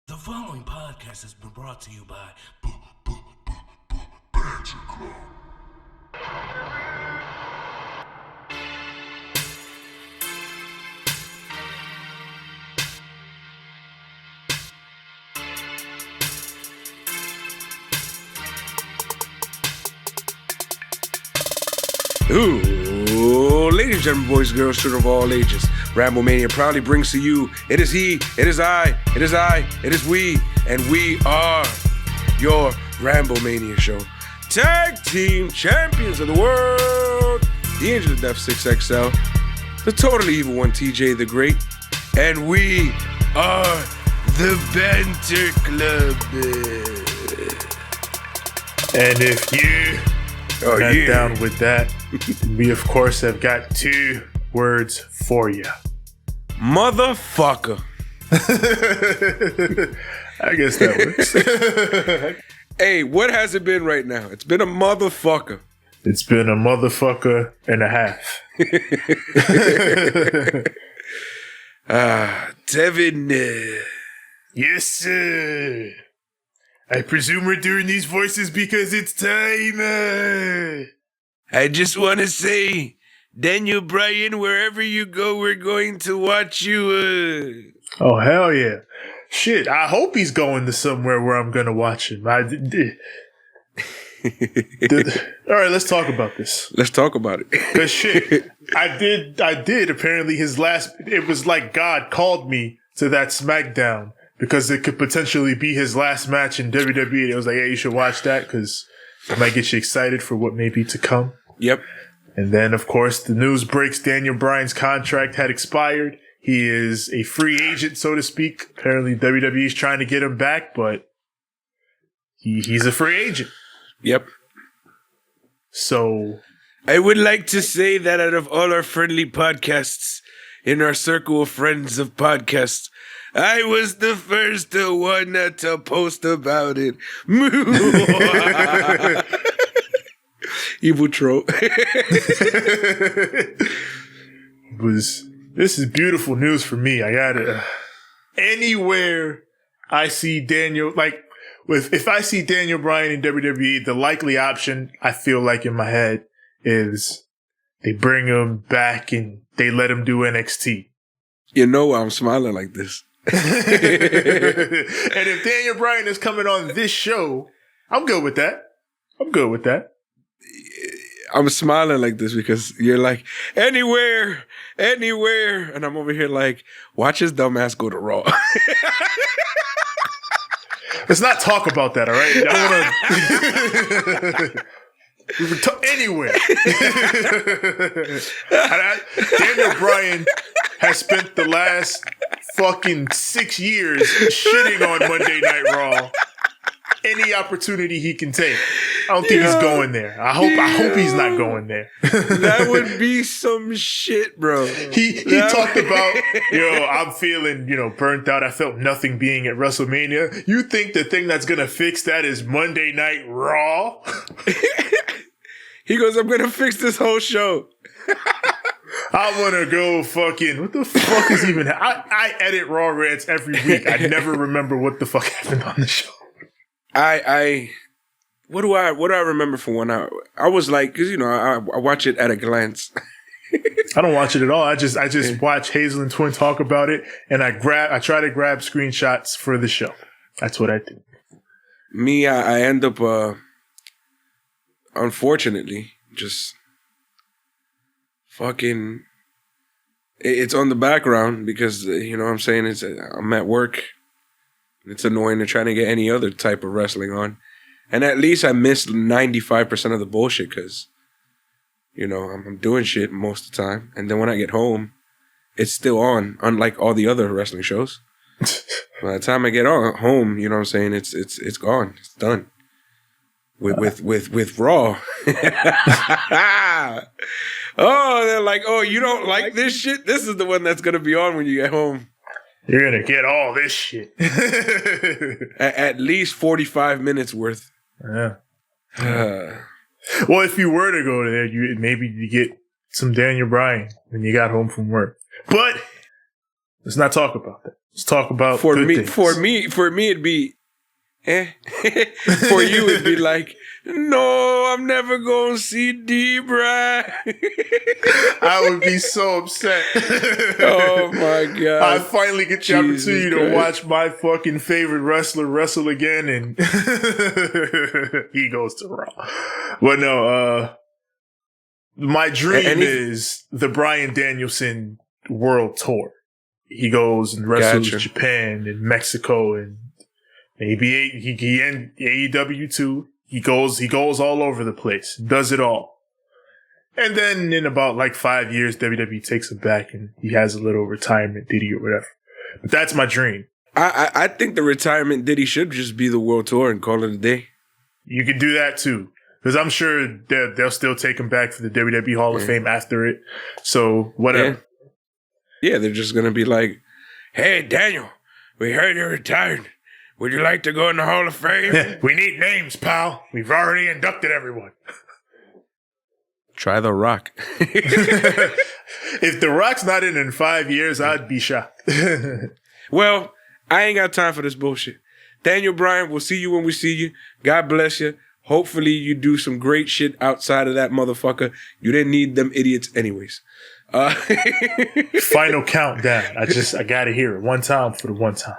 The following podcast has been brought to you by Banter Club. Ooh, ladies and gentlemen, boys and girls, children of all ages, Ramblemania proudly brings to you, it is he, it is I, it is we, and we are your Ramblemania show. Tag team champions of the world, the Angel of Death 6XL, the totally evil one TJ the Great, and we are the Banter Club. And if you are down with that, we of course have got 2 words for you. Motherfucker. I guess that works. Hey, what has it been right now? It's been a motherfucker. It's been a motherfucker and a half. Devin. Yes, sir. I presume we're doing these voices because it's time. I just want to say, Daniel Bryan, wherever you go, we're going to watch you. Oh, hell yeah. Shit, I hope he's going to somewhere where I'm going to watch him. All right, let's talk about this. Let's talk about it. Because shit, I did. Apparently it was like God called me to that SmackDown because it could potentially be his last match in WWE. It was like, hey, you should watch that because it might get you excited for what may be to come. Yep. And then, of course, the news breaks Daniel Bryan's contract had expired. He is a free agent, so to speak. Apparently, WWE's trying to get him back, but he's a free agent. Yep. So I would like to say that out of all our friendly podcasts in our circle of friends of podcasts, I was the first one to post about it. Evil troll. This is beautiful news for me. I gotta anywhere I see Daniel, like if I see Daniel Bryan in WWE, the likely option I feel like in my head is they bring him back and they let him do NXT. You know why I'm smiling like this. And if Daniel Bryan is coming on this show, I'm good with that. I'm smiling like this because you're like, anywhere. And I'm over here like, watch his dumb ass go to Raw. Let's not talk about that, all right? I don't want to... anywhere. Daniel Bryan has spent the last fucking 6 years shitting on Monday Night Raw. Any opportunity he can take. I don't think he's going there. I hope he's not going there. That would be some shit, bro. He talked about, I'm feeling, burnt out. I felt nothing being at WrestleMania. You think the thing that's going to fix that is Monday Night Raw? He goes, I'm going to fix this whole show. I want to go fucking, what the fuck is even, I edit Raw rants every week. I never remember what the fuck happened on the show. What do I remember for 1 hour? I was like, because I watch it at a glance. I don't watch it at all. I just watch Hazel and Twin talk about it, and I try to grab screenshots for the show. That's what I do. Me, I end up, unfortunately, just fucking. It's on the background because what I'm saying, I'm at work. It's annoying to try to get any other type of wrestling on. And at least I miss 95% of the bullshit because, I'm doing shit most of the time. And then when I get home, it's still on, unlike all the other wrestling shows. By the time I get home, it's gone. It's done. With Raw. Oh, they're like, oh, you don't like this shit? This is the one that's going to be on when you get home. You're going to get all this shit. At least 45 minutes worth. Yeah. Well, if you were to go to there, maybe you get some Daniel Bryan when you got home from work. But let's not talk about that. Let's talk about For good me, things. for me, it'd be, for you, it'd be like, no, I'm never gonna see D-Bry. I would be so upset. Oh my god! I finally get the Jesus opportunity Christ. to watch my fucking favorite wrestler wrestle again, and he goes to Raw. But no, my dream is the Bryan Danielson World Tour. He goes and wrestles Japan and Mexico and maybe he and AEW too. He goes all over the place, does it all. And then in about like 5 years, WWE takes him back and he has a little retirement ditty or whatever. But that's my dream. I think the retirement ditty should just be the World Tour and call it a day. You could do that too. Because I'm sure they'll still take him back to the WWE Hall of Fame after it. So whatever. Yeah, they're just going to be like, hey, Daniel, we heard you're retired. Would you like to go in the Hall of Fame? We need names, pal. We've already inducted everyone. Try The Rock. If The Rock's not in 5 years, I'd be shocked. Well, I ain't got time for this bullshit. Daniel Bryan, we'll see you when we see you. God bless you. Hopefully you do some great shit outside of that motherfucker. You didn't need them idiots anyways. Final countdown. I gotta hear it one time for the one time.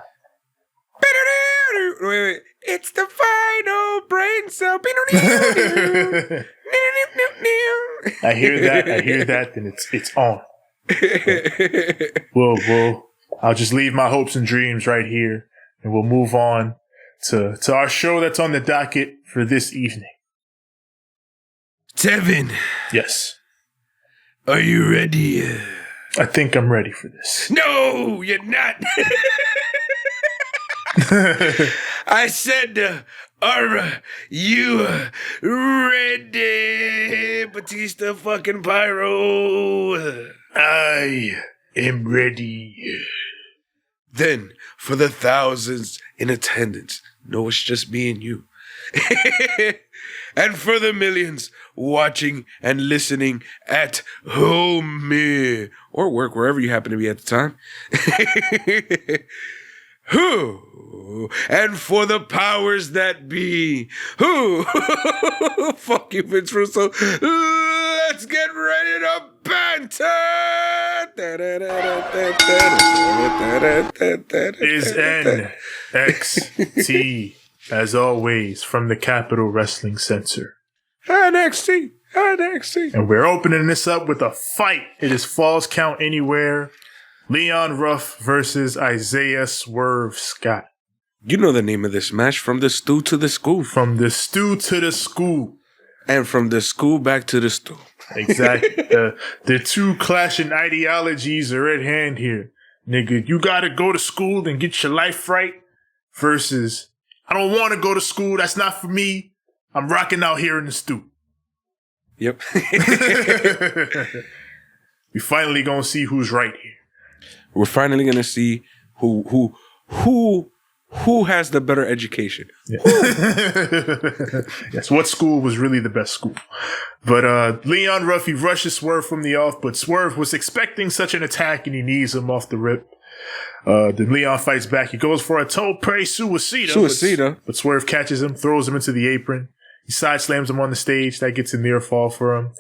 Wait. It's the final brain cell. I hear that, then it's on. I'll just leave my hopes and dreams right here, and we'll move on to our show that's on the docket for this evening. Tevin. Yes. Are you ready? I think I'm ready for this. No, you're not. I said, are you ready? Batista fucking Pyro. I am ready. Then, for the thousands in attendance, no, it's just me and you. And for the millions watching and listening at home or work, wherever you happen to be at the time. Who? And for the powers that be. Who? Fuck you, Vince Russo. Let's get ready to banter. Is NXT, as always, from the Capital Wrestling Center. NXT. And we're opening this up with a fight. It is Falls Count Anywhere. Leon Ruff versus Isaiah Swerve Scott. You know the name of this match. From the stew to the school. From the stew to the school. And from the school back to the stew. Exactly. The two clashing ideologies are at hand here. Nigga, you gotta go to school and get your life right. Versus, I don't want to go to school. That's not for me. I'm rocking out here in the stew. Yep. We finally gonna see who's right here. We're finally gonna see who has the better education. Yeah. Yes, what school was really the best school? But Leon Ruff, he rushes Swerve from the off, but Swerve was expecting such an attack and he knees him off the rip. Then Leon fights back. He goes for a tope suicida. But Swerve catches him, throws him into the apron. He side slams him on the stage. That gets a near fall for him.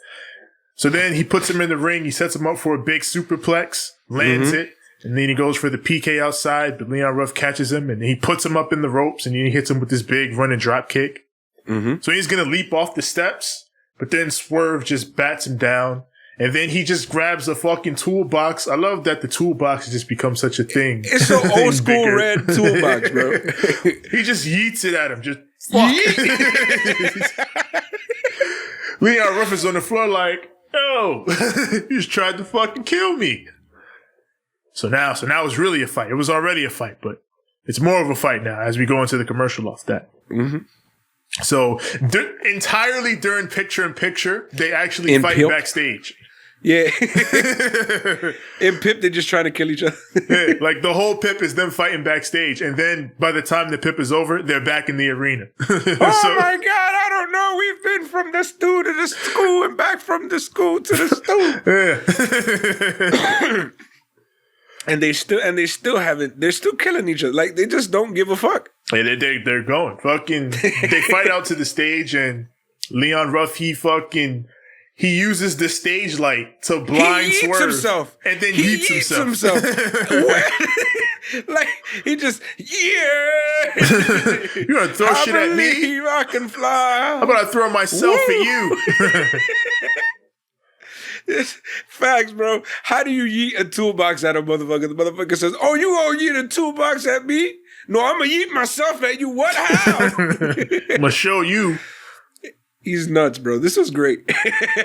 So then he puts him in the ring. He sets him up for a big superplex, lands it. And then he goes for the PK outside, but Leon Ruff catches him and he puts him up in the ropes and he hits him with this big running drop kick. So he's going to leap off the steps, but then Swerve just bats him down. And then he just grabs a fucking toolbox. I love that the toolbox has just become such a thing. It's an old school red toolbox, bro. He just yeets it at him. Just fuck. Leon Ruff is on the floor like, yo, you just tried to fucking kill me. So now it's really a fight. It was already a fight, but it's more of a fight now as we go into the commercial off that. So entirely during picture-in-picture, they actually fight backstage. Yeah. In Pip, they're just trying to kill each other. Yeah, like the whole Pip is them fighting backstage, and then by the time the Pip is over, they're back in the arena. Oh my God, I don't know. We've been from the stew to the school and back from the school to the stew. Yeah. And they still haven't. They're still killing each other. Like they just don't give a fuck. Yeah, they're going fucking. They fight out to the stage, and Leon Ruff he uses the stage light to blind Swerve himself, and then he yeets himself. Like he just you gonna throw shit at me? I can fly. How about I throw myself at you? It's facts, bro. How do you yeet a toolbox at a motherfucker? The motherfucker says, "Oh, you gonna yeet a toolbox at me? No, I'm gonna yeet myself at you. What? How? I'm gonna show you." He's nuts, bro. This was great.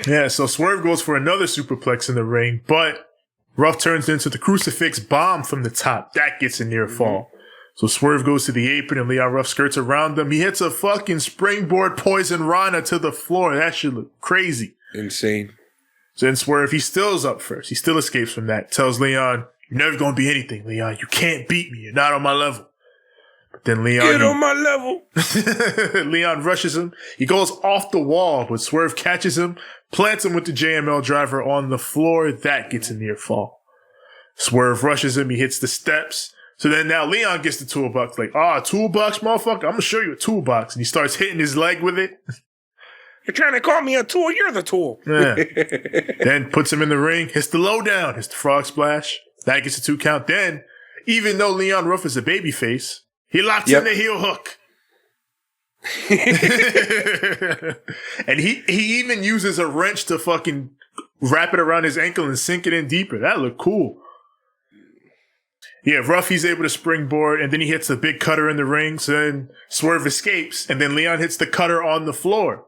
Yeah, so Swerve goes for another superplex in the ring, but Ruff turns into the crucifix bomb from the top. That gets a near fall. So Swerve goes to the apron and Leon Ruff skirts around him. He hits a fucking springboard poison Rana to the floor. That shit look crazy. Insane. So then Swerve, he still is up first. He still escapes from that. Tells Leon, "You're never going to be anything, Leon. You can't beat me. You're not on my level." But then Leon... Get on my level. Leon rushes him. He goes off the wall, but Swerve catches him, plants him with the JML driver on the floor. That gets a near fall. Swerve rushes him. He hits the steps. So then now Leon gets the toolbox. Like, toolbox, motherfucker? I'm going to show you a toolbox. And he starts hitting his leg with it. You're trying to call me a tool? You're the tool. Yeah. Then puts him in the ring. Hits the lowdown. Hits the frog splash. That gets a 2 count. Then, even though Leon Ruff is a babyface, he locks in the heel hook. And he even uses a wrench to fucking wrap it around his ankle and sink it in deeper. That looked cool. Yeah, Ruff, he's able to springboard, and then he hits a big cutter in the ring. So then Swerve escapes, and then Leon hits the cutter on the floor.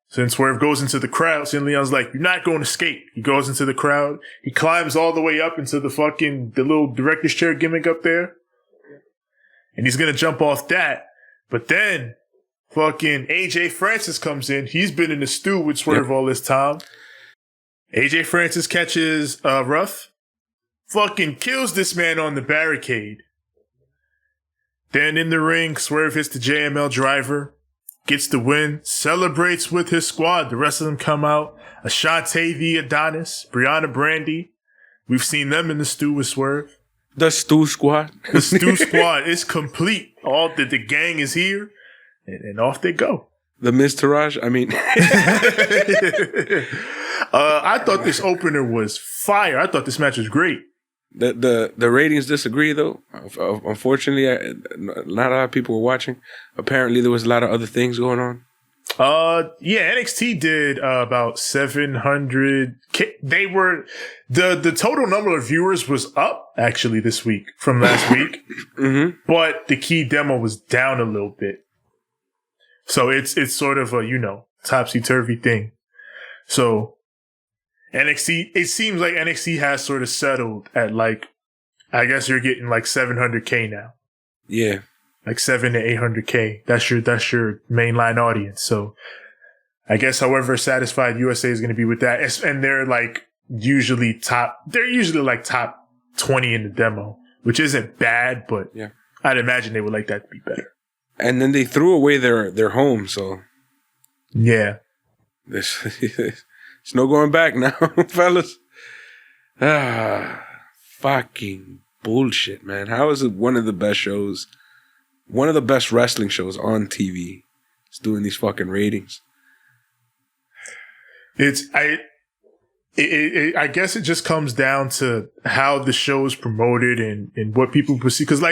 So then Swerve goes into the crowd. So then Leon's like, "You're not going to escape." He goes into the crowd. He climbs all the way up into the little director's chair gimmick up there. And he's going to jump off that. But then fucking AJ Francis comes in. He's been in the stew with Swerve all this time. AJ Francis catches Ruff. Fucking kills this man on the barricade. Then in the ring, Swerve hits the JML driver. Gets the win. Celebrates with his squad. The rest of them come out. Ashante the Adonis. Brianna Brandy. We've seen them in the stew with Swerve. The Stew Squad. The Stew Squad is complete. All the gang is here, and off they go. The Miz Taraj. I mean, I thought this opener was fire. I thought this match was great. the ratings disagree though. Unfortunately, not a lot of people were watching. Apparently, there was a lot of other things going on. Yeah, NXT did about 700. They were the total number of viewers was up actually this week from last week, but the key demo was down a little bit. So it's sort of a topsy turvy thing. So NXT, it seems like NXT has sort of settled at I guess you're getting 700K now. Yeah. 700 to 800K. That's your mainline audience. So I guess however satisfied USA is going to be with that. And they're usually top 20 in the demo, which isn't bad, but yeah, I'd imagine they would like that to be better. And then they threw away their home, so yeah. There's no going back now, fellas. Fucking bullshit, man. How is it one of the best shows? One of the best wrestling shows on TV. It's doing these fucking ratings. I guess it just comes down to how the show is promoted and what people perceive. Because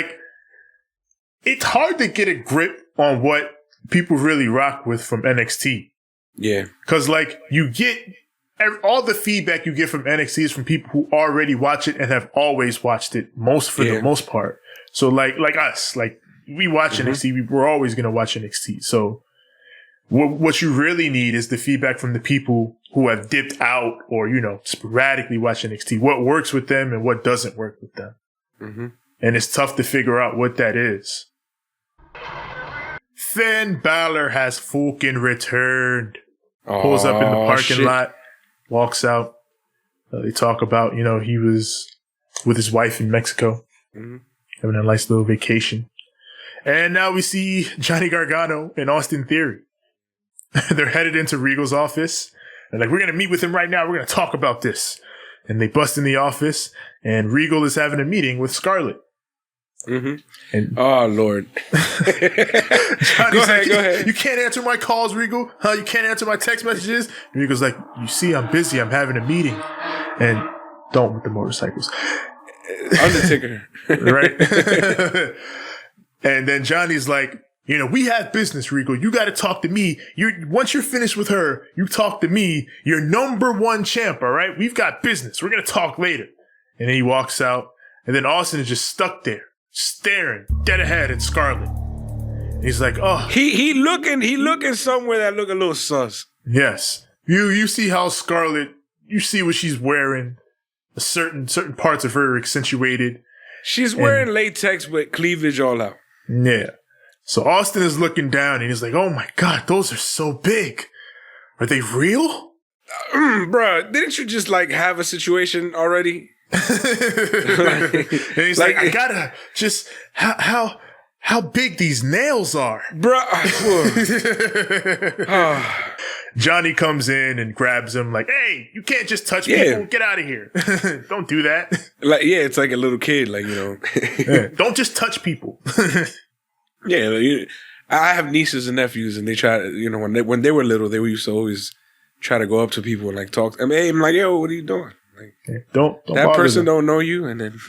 it's hard to get a grip on what people really rock with from NXT. Yeah. Because you get all the feedback you get from NXT is from people who already watch it and have always watched it the most part. So like us, we watch NXT. We're always going to watch NXT. So what you really need is the feedback from the people who have dipped out or, sporadically watch NXT. What works with them and what doesn't work with them. Mm-hmm. And it's tough to figure out what that is. Finn Balor has fucking returned. Pulls up in the parking lot, walks out. They talk about, he was with his wife in Mexico, having a nice little vacation. And now we see Johnny Gargano and Austin Theory. They're headed into Regal's office. They're we're going to meet with him right now. We're going to talk about this. and they bust in the office, and Regal is having a meeting with Scarlett. Mm-hmm. And oh Lord, Johnny's go ahead. You can't answer my calls, Regal. Huh? You can't answer my text messages. And Regal's like, you see, I'm busy. I'm having a meeting. And don't with the motorcycles. Undertaker, right? And then Johnny's like, we have business, Regal. You got to talk to me. Once you're finished with her, you talk to me. You're number one champ, all right? We've got business. We're going to talk later. And then he walks out. And then Austin is just stuck there, staring dead ahead at Scarlett. And he's like, oh. He looking somewhere that look a little sus. Yes. You see how Scarlett, you see what she's wearing. Certain parts of her are accentuated. She's wearing latex with cleavage all out. Yeah. So Austin is looking down and he's like, oh my God, those are so big. Are they real? Bruh, didn't you just have a situation already? And he's like, I gotta just, how big these nails are. Bruh. Johnny comes in and grabs him like, hey, you can't just touch people. Get out of here. Don't do that. It's like a little kid, Yeah, don't just touch people. Yeah, I have nieces and nephews, and they try to, when they were little, they used to always try to go up to people and talk. I'm like, yo, what are you doing? Don't that person them. Don't know you, and then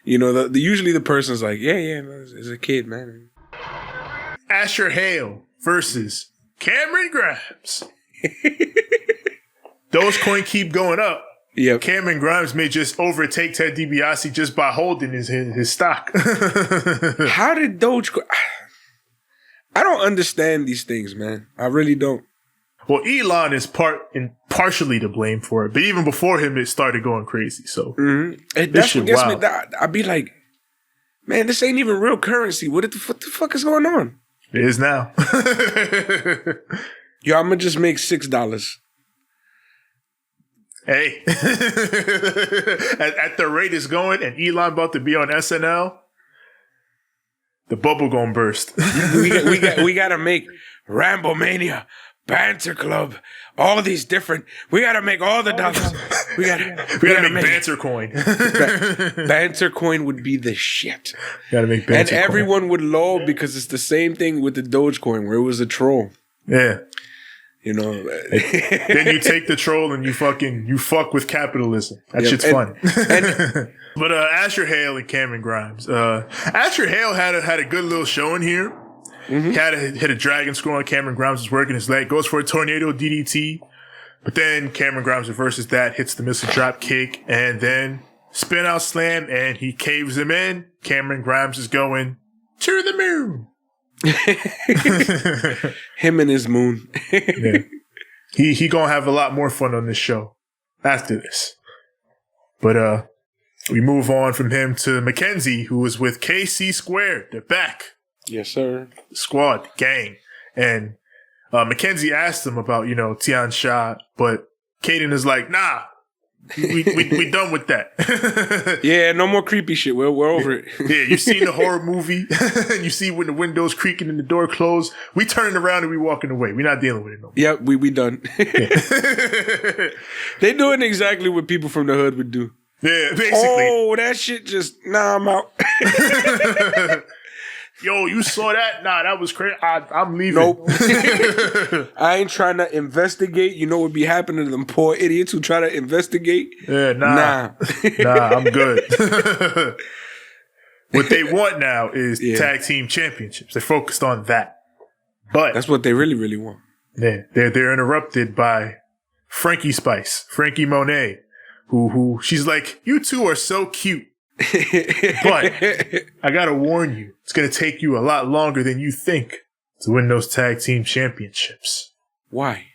usually the person's like, yeah, it's a kid, man. Asher Hale versus Cameron Grimes. Dogecoin keep going up. Yep. Cameron Grimes may just overtake Ted DiBiase just by holding his stock. How did Dogecoin? I don't understand these things, man. I really don't. Well, Elon is partially to blame for it, but even before him, it started going crazy. So that's what gets me. I'd be like, man, this ain't even real currency. What the fuck is going on? It is now. Yo, I'm gonna just make $6. Hey, at the rate it's going, and Elon about to be on SNL, the bubble gonna burst. we gotta make Ramblemania, Banter Club, all these different. We gotta make all the dollars. We gotta make Banter Coin. Banter Coin would be the shit. Gotta make Banter and Coin. everyone would lol because it's the same thing with the Dogecoin where it was a troll. Yeah. Then you take the troll and you fuck with capitalism. That shit's fun. But Asher Hale and Cameron Grimes. Asher Hale had a good little showing here. Mm-hmm. He hit a dragon screw on Cameron Grimes was working his leg, goes for a tornado DDT, but then Cameron Grimes reverses that, hits the missile drop kick, and then spin out slam, and he caves him in. Cameron Grimes is going to the moon. Him and his moon. Yeah. He gonna have a lot more fun on this show after this. But we move on from him to Mackenzie, who was with KC Squared. They're back. Yes, sir. The squad, the gang. And Mackenzie asked him about, Tian Sha, but Caden is like, nah, we done with that. Yeah, no more creepy shit. We're over it. Yeah, you've seen the horror movie, and you see when the window's creaking and the door closed. We turning around and we walking away. We're not dealing with it no more. Yep, we done. They doing exactly what people from the hood would do. Yeah, basically. Oh, that shit just, I'm out. Yo, you saw that? Nah, that was crazy. I'm leaving. Nope. I ain't trying to investigate. You know what be happening to them poor idiots who try to investigate? Yeah, nah, I'm good. What they want now is tag team championships. They're focused on that. But that's what they really, really want. Yeah, they're interrupted by Frankie Spice, Frankie Monet, who she's like, you two are so cute. But I gotta warn you, it's gonna take you a lot longer than you think to win those tag team championships. Why?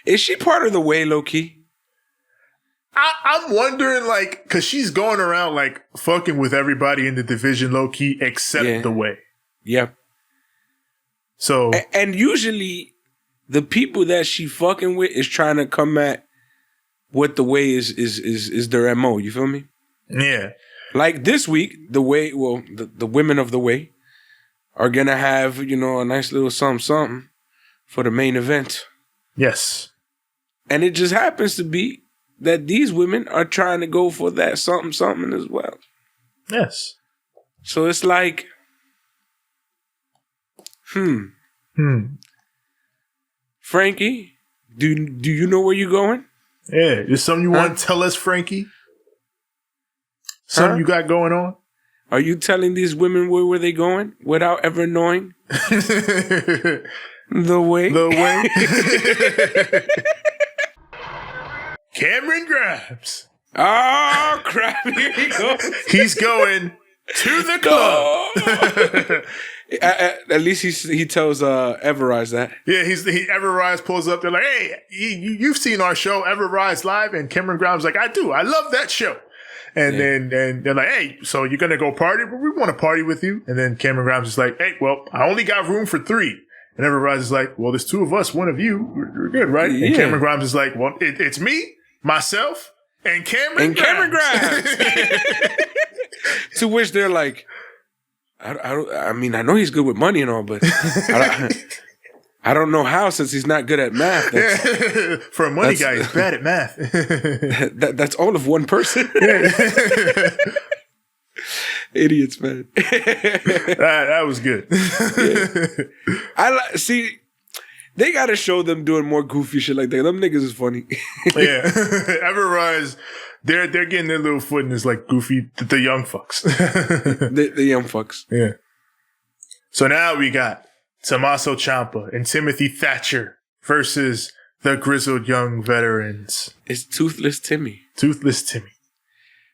Is she part of the way, low key? I'm wondering, cause she's going around fucking with everybody in the division low key except the way. Yep. So and usually the people that she fucking with is trying to come at what the way is their MO. You feel me? Yeah. Like this week, the women of the way are going to have, a nice little something for the main event. Yes. And it just happens to be that these women are trying to go for that something as well. Yes. So it's like, Frankie, do you know where you're going? Yeah, is something you want to tell us, Frankie? Something you got going on? Are you telling these women where they going without ever knowing the way? The way. Cameron Grimes. Oh, crap. Here he goes. He's going to the club. At least he tells Everrise that. Yeah, Everrise pulls up. They're like, hey, you've seen our show, Everrise Live. And Cameron Grimes like, I do. I love that show. And then they're like, hey, so you're going to go party? But we want to party with you. And then Cameron Grimes is like, hey, well, I only got room for 3. And Everrise is like, well, there's 2 of us, 1 of you. We're good, right? Yeah. And Cameron Grimes is like, well, it's me, myself, and Cameron Grimes. To which they're like, I mean, I know he's good with money and all, but I don't know how, since he's not good at math. For a money guy, he's bad at math. That's all of one person. Idiots, man. That was good. Yeah. See, they got to show them doing more goofy shit like that. Them niggas is funny. Yeah. Everrise, they're getting their little foot in this like goofy, the young fucks. the young fucks. Yeah. So now we got Tommaso Ciampa and Timothy Thatcher versus the grizzled young veterans. It's Toothless Timmy. Toothless Timmy.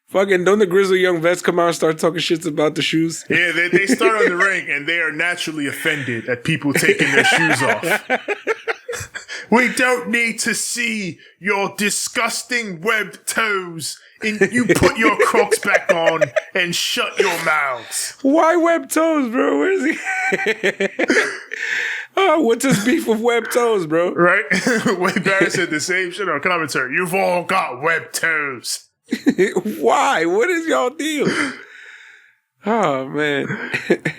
Fucking, don't the grizzled young vets come out and start talking shit about the shoes? Yeah, they start on the ring and they are naturally offended at people taking their shoes off. We don't need to see your disgusting webbed toes. You put your Crocs back on and shut your mouths. Why webbed toes, bro? Where is he? What's his beef with webbed toes, bro? Right? Wade Barrett said the same shit on commentary. You've all got webbed toes. Why? What is y'all deal? Oh, man.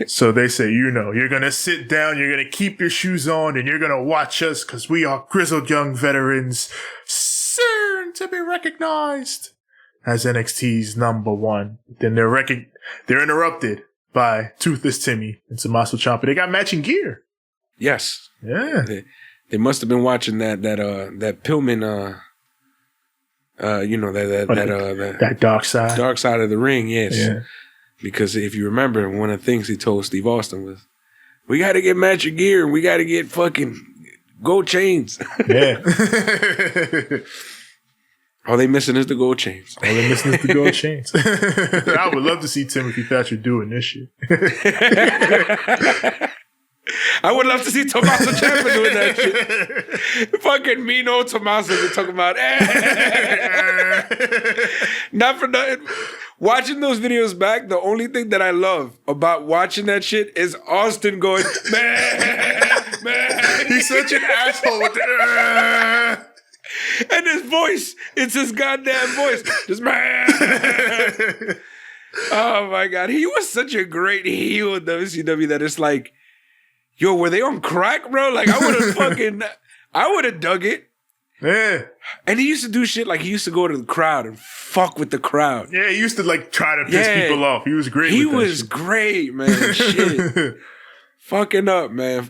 So they say, you're going to sit down, you're going to keep your shoes on, and you're going to watch us because we are grizzled young veterans, soon to be recognized as NXT's number 1. Then they're interrupted by Toothless Timmy and Tommaso Ciampa. They got matching gear. Yes. Yeah. They must have been watching that Pillman, that dark side. Dark side of the ring, yes. Yeah. Because if you remember, one of the things he told Steve Austin was, we got to get matching gear and we got to get fucking gold chains. Yeah. All they missing is the gold chains. I would love to see Timothy Thatcher doing this shit. I would love to see Tommaso Ciampa doing that shit. Fucking Mino Tommaso, you're talking about. Not for nothing. Watching those videos back, the only thing that I love about watching that shit is Austin going, man. He's such an asshole with the. And his voice, it's his goddamn voice. Just man. Oh my God. He was such a great heel in WCW that it's like, yo, were they on crack, bro? Like, I would have dug it. Yeah. And he used to do shit like he used to go to the crowd and fuck with the crowd. Yeah, he used to like try to piss people off. He was great. He was great, man. Shit. Fucking up, man.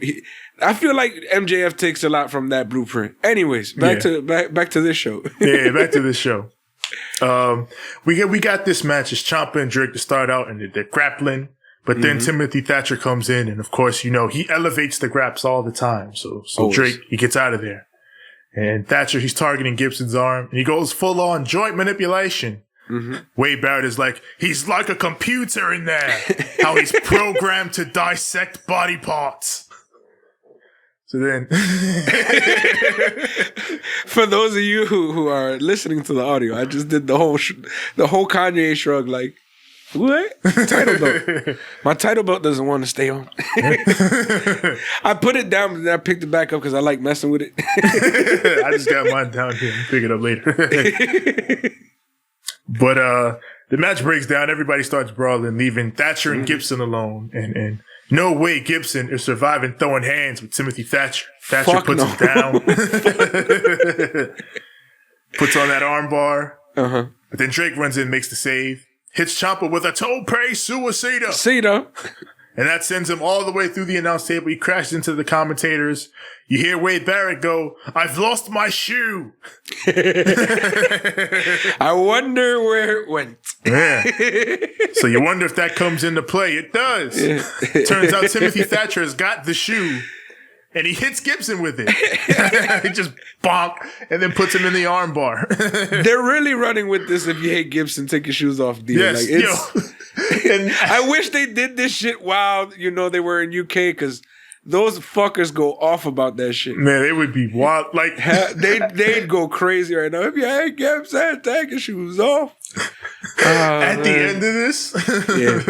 I feel like MJF takes a lot from that blueprint. Anyways, back to this show. Yeah, back to this show. We got this match. It's Ciampa and Drake to start out, and they're grappling. But then Timothy Thatcher comes in, and of course, he elevates the graps all the time. So Drake, he gets out of there. And Thatcher, he's targeting Gibson's arm, and he goes full on joint manipulation. Mm-hmm. Wade Barrett is like, he's like a computer in there. How he's programmed to dissect body parts. So then, for those of you who are listening to the audio, I just did the whole Kanye shrug, like, what? Title belt. My title belt doesn't want to stay on. I put it down, but then I picked it back up because I like messing with it. I just got mine down here and pick it up later. But the match breaks down. Everybody starts brawling, leaving Thatcher and Gibson alone. And no way Gibson is surviving throwing hands with Timothy Thatcher. Thatcher puts him down. puts on that arm bar. Uh-huh. But then Drake runs in, makes the save, hits Ciampa with a tope suicida. Cena. And that sends him all the way through the announce table. He crashes into the commentators. You hear Wade Barrett go, "I've lost my shoe." I wonder where it went. Yeah. So you wonder if that comes into play. It does. Yeah. Turns out Timothy Thatcher has got the shoe. And he hits Gibson with it. He just bonk and then puts him in the arm bar. They're really running with this. If you hate Gibson, take your shoes off, dude. Yes, like, and I wish they did this shit while they were in UK, because those fuckers go off about that shit. Man, it would be wild. Like they'd go crazy right now. If you hate Gibson, take your shoes off. At the end of this, Yeah.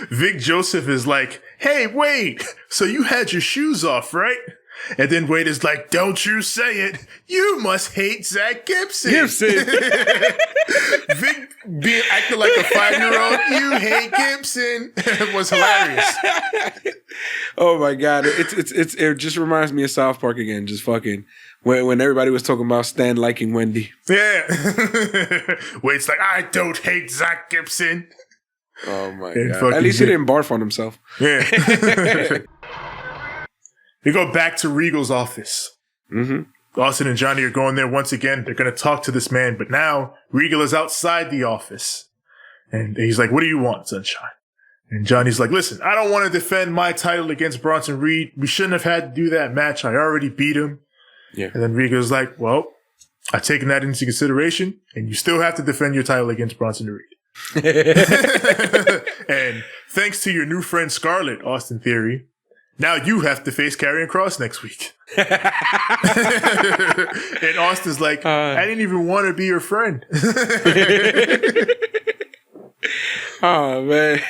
Vic Joseph is like, "Hey, wait, so you had your shoes off, right?" And then Wade is like, "Don't you say it. You must hate Zach Gibson." Gibson. Vic acting like a 5-year-old. "You hate Gibson." Was hilarious. Oh my God. It just reminds me of South Park again. Just fucking when everybody was talking about Stan liking Wendy. Yeah. Wade's like, "I don't hate Zach Gibson." Oh my And God. At least he didn't barf on himself. Yeah. We go back to Regal's office. Mm-hmm. Austin and Johnny are going there once again. They're going to talk to this man, but now Regal is outside the office. And he's like, "What do you want, Sunshine?" And Johnny's like, "Listen, I don't want to defend my title against Bronson Reed. We shouldn't have had to do that match. I already beat him." Yeah. And then Regal's like, "Well, I've taken that into consideration, and you still have to defend your title against Bronson Reed." And thanks to your new friend Scarlett, Austin Theory, now you have to face Karrion Kross next week. And Austin's like, "I didn't even want to be your friend." Oh man.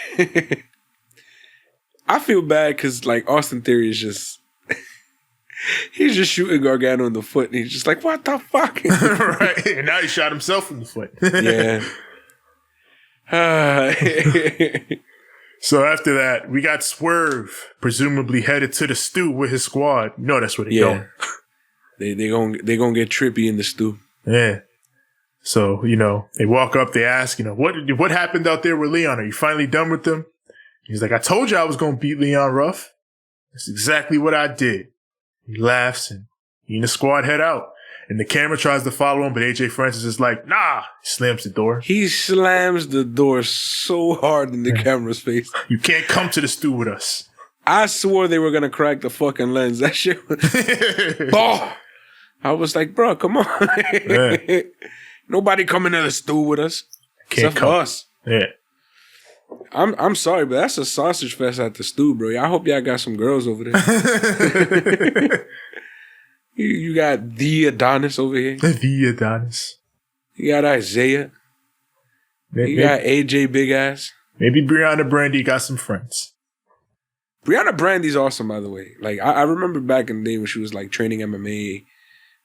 I feel bad because like Austin Theory is just he's just shooting Gargano in the foot, and he's just like, "What the fuck?" Right. And now he shot himself in the foot. Yeah. So after that, we got Swerve, presumably headed to the stew with his squad. You know that's where they're going. They gonna get trippy in the stew. Yeah. So, they walk up, they ask, what happened out there with Leon? Are you finally done with them? He's like, "I told you I was going to beat Leon Ruff. That's exactly what I did." He laughs, and he and the squad head out. And the camera tries to follow him, but AJ Francis is like, "Nah." He slams the door. He slams the door so hard in the camera's face. "You can't come to the stew with us." I swore they were gonna crack the fucking lens. That shit was bah! I was like, bro, come on. Yeah. Nobody coming to the stew with us. Can't Except come. for us. Yeah. I'm sorry, but that's a sausage fest at the stew, bro. I hope y'all got some girls over there. You got the Adonis over here. The Adonis. You got Isaiah. You got AJ Big Ass. Maybe Brianna Brandy got some friends. Brianna Brandy's awesome, by the way. Like, I remember back in the day when she was like training MMA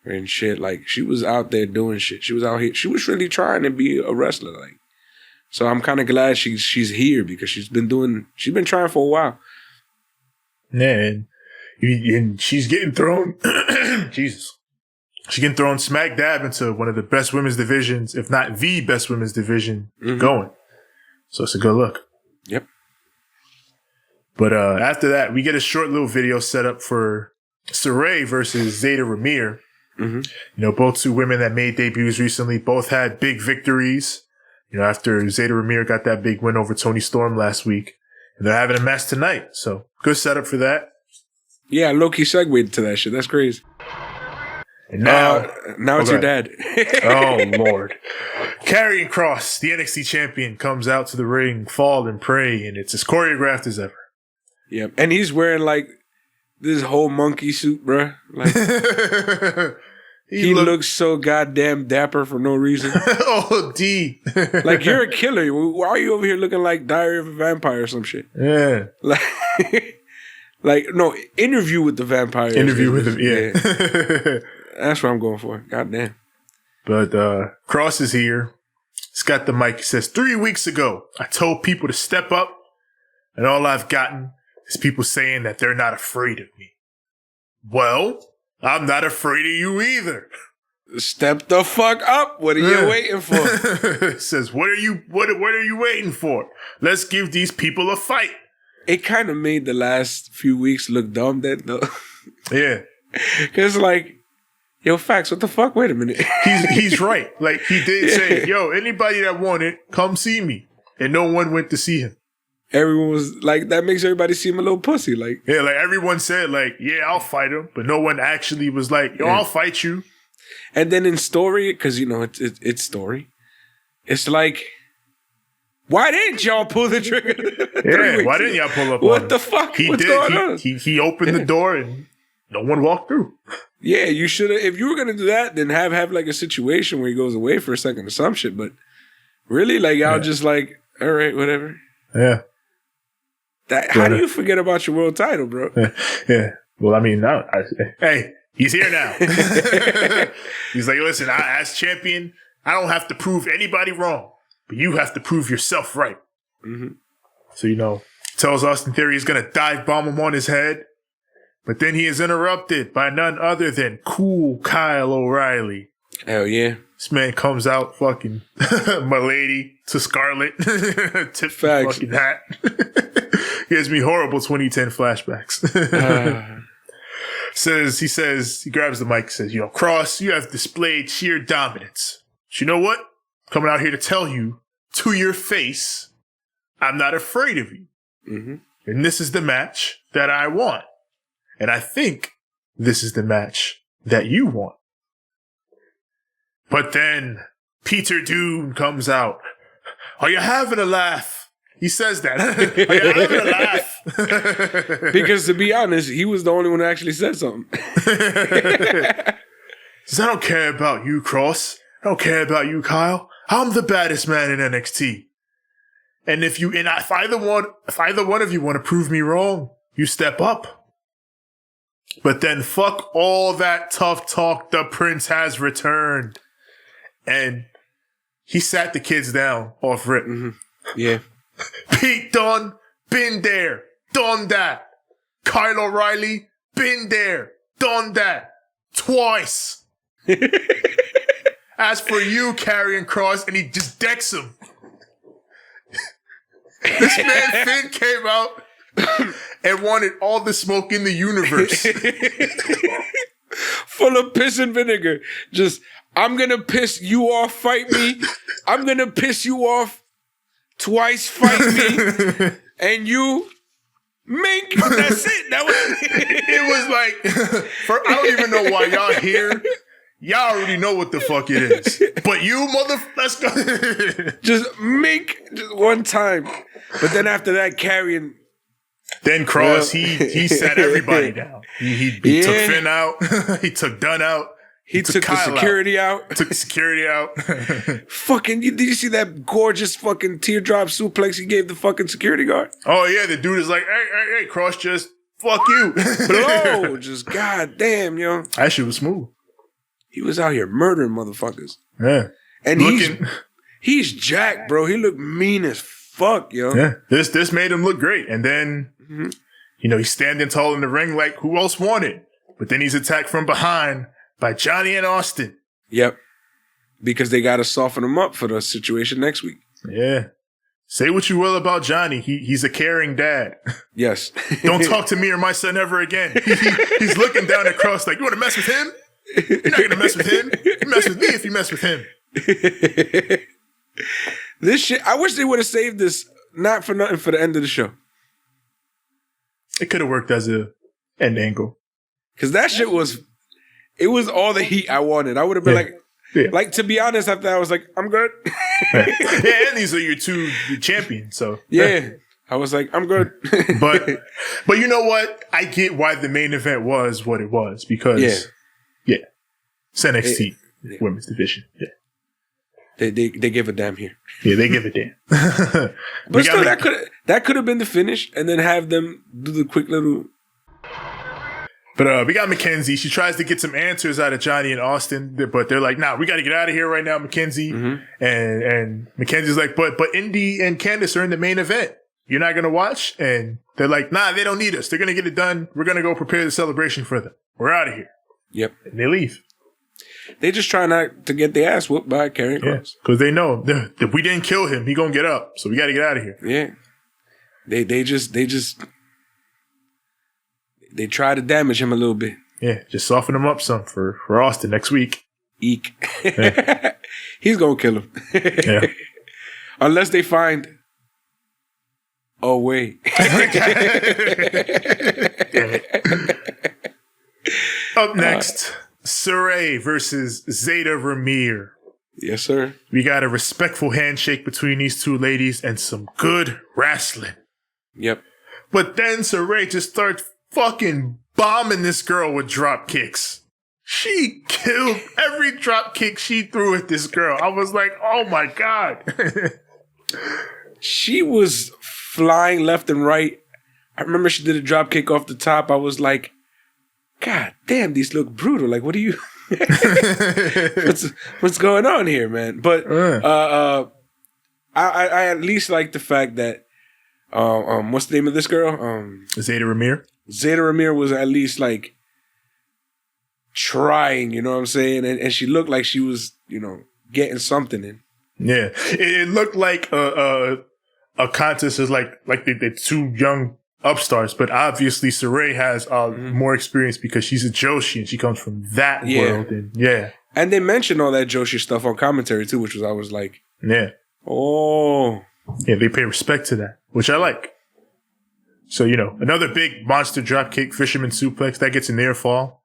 and shit. Like, she was out there doing shit. She was out here. She was really trying to be a wrestler. Like, so I'm kind of glad she's here because she's been trying for a while. Yeah, and she's getting thrown. Jesus. She's getting thrown smack dab into one of the best women's divisions, if not the best women's division going. So it's a good look. Yep. But after that, we get a short little video set up for Saray versus Zeta Ramir. Mm-hmm. Both two women that made debuts recently, both had big victories. After Zeta Ramir got that big win over Toni Storm last week. And they're having a match tonight. So good setup for that. Yeah, low-key segued to that shit. That's crazy. And now it's your dad. Oh, Lord. Karrion Kross, the NXT champion, comes out to the ring, fall and pray, and it's as choreographed as ever. Yep. And he's wearing, like, this whole monkey suit, bruh. Like, he looks so goddamn dapper for no reason. Oh, D. Like, you're a killer. Why are you over here looking like Diary of a Vampire or some shit? Yeah. Like, no, Interview with the Vampire. Interview with him, yeah. That's what I'm going for. Goddamn. But Kross is here. He's got the mic. He says, 3 weeks ago, I told people to step up, and all I've gotten is people saying that they're not afraid of me. Well, I'm not afraid of you either. Step the fuck up. What are you waiting for? Says, what are you waiting for? Let's give these people a fight. It kind of made the last few weeks look dumb then, though. Yeah. Because, like, yo, facts, what the fuck? Wait a minute. He's right. Like, he did say, yo, anybody that wanted, come see me. And no one went to see him. Everyone was like, that makes everybody seem a little pussy. Like, yeah, like, everyone said, like, yeah, I'll fight him. But no one actually was like, yo, I'll fight you. And then in story, because, you know, it's story, it's like, why didn't y'all pull the trigger? Yeah, why didn't y'all pull up on him? What the fuck? What's going on? He opened the door and no one walked through. Yeah, you should have. If you were going to do that, then have like a situation where he goes away for a second or some shit. But really, like, y'all just like, all right, whatever. Yeah. How do you forget about your world title, bro? Yeah. Well, I mean, hey, he's here now. He's like, listen, as champion, I don't have to prove anybody wrong, but you have to prove yourself right. Mm-hmm. So, you know, tells Austin Theory he's going to dive bomb him on his head. But then he is interrupted by none other than cool Kyle O'Reilly. Hell yeah. This man comes out fucking Milady to Scarlet. Tip fucking hat. Gives me horrible 2010 flashbacks. He grabs the mic and says, yo, Cross, you have displayed sheer dominance. But you know what? Coming out here to tell you to your face, I'm not afraid of you. Mm-hmm. And this is the match that I want. And I think this is the match that you want. But then Peter Doom comes out. Are you having a laugh? He says that. Are you having a laugh? Because to be honest, he was the only one who actually said something. Says, I don't care about you, Cross. I don't care about you, Kyle. I'm the baddest man in NXT. And if either one of you want to prove me wrong, you step up. But then fuck all that tough talk. The Prince has returned. And he sat the kids down off rip. Mm-hmm. Yeah. Pete Dunne, been there, done that. Kyle O'Reilly, been there, done that. Twice. As for you, Karrion Kross, and he just decks him. This man Finn came out and wanted all the smoke in the universe. Full of piss and vinegar. Just, I'm going to piss you off, fight me. I'm going to piss you off twice, fight me. And you, mink. That's it. That was it. Was like, I don't even know why y'all here. Y'all already know what the fuck it is. But you, let's go. Just mink, just one time. But then after that, Karrion. Then Cross, he sat everybody down. He took Finn out. He took Dunn out. He took the security out. Took the security out. Fucking, did you see that gorgeous fucking teardrop suplex he gave the fucking security guard? Oh, yeah. The dude is like, hey, Cross, just fuck you. Blow. Just goddamn, yo. That shit was smooth. He was out here murdering motherfuckers. Yeah. And he's jacked, bro. He looked mean as fuck, yo. Yeah. This made him look great. And then, you know, he's standing tall in the ring like, who else wanted? But then he's attacked from behind by Johnny and Austin. Yep. Because they got to soften him up for the situation next week. Yeah. Say what you will about Johnny. He's a caring dad. Yes. Don't talk to me or my son ever again. He's looking down across like, you want to mess with him? You're not going to mess with him. You mess with me if you mess with him. This shit, I wish they would have saved this, not for nothing, for the end of the show. It could have worked as a end angle. Because that shit was all the heat I wanted. I would have been like, to be honest, after that, I was like, I'm good. And these are your two champions, so. Yeah. I was like, I'm good. but you know what? I get why the main event was what it was, because it's NXT women's division. Yeah. They give a damn here. Yeah, they give a damn. But still, that could have been the finish, and then have them do the quick little. But we got Mackenzie. She tries to get some answers out of Johnny and Austin, but they're like, "Nah, we got to get out of here right now, Mackenzie." Mm-hmm. And Mackenzie's like, "But Indy and Candice are in the main event. You're not gonna watch?" And they're like, "Nah, they don't need us. They're gonna get it done. We're gonna go prepare the celebration for them. We're out of here." Yep. And they leave. They just try not to get their ass whooped by Karrion Kross. Because they know if we didn't kill him, he gonna get up. So we got to get out of here. Yeah. They try to damage him a little bit. Yeah, just soften him up some for Austin next week. Eek. Yeah. He's gonna kill him. Yeah. Unless they find a way. Up next, Saray versus Zeta Ramir. Yes, sir. We got a respectful handshake between these two ladies and some good wrestling. Yep. But then Saray just starts fucking bombing this girl with drop kicks. She killed every drop kick she threw at this girl. I was like, oh my God. She was flying left and right. I remember she did a drop kick off the top. I was like, God damn, these look brutal. Like, what are you... what's going on here, man? But I at least like the fact that what's the name of this girl? Zeta Ramir. Zeta Ramir was at least like trying, you know what I'm saying? And she looked like she was, you know, getting something in. Yeah, it looked like a contest is like the two young upstarts, but obviously Saray has more experience because she's a Joshi and she comes from that world. And and they mentioned all that Joshi stuff on commentary too, which was I was like, oh, yeah, they pay respect to that, which I like. So, you know, another big monster dropkick, fisherman suplex that gets a near fall.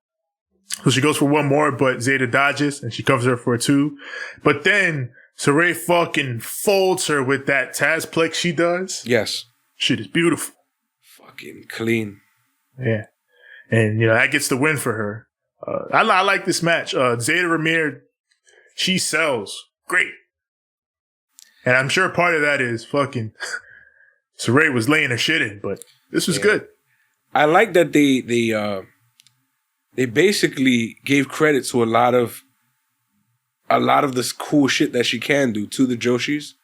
So she goes for one more, but Zeta dodges and she covers her for a 2. But then Saray fucking folds her with that Tazplex she does. Yes. Shit is beautiful. Fucking clean. Yeah. And, you know, that gets the win for her. I like this match. Zeta Ramir, she sells. Great. And I'm sure part of that is fucking Saray was laying her shit in, but this was good. I like that they basically gave credit to a lot of this cool shit that she can do to the Joshis.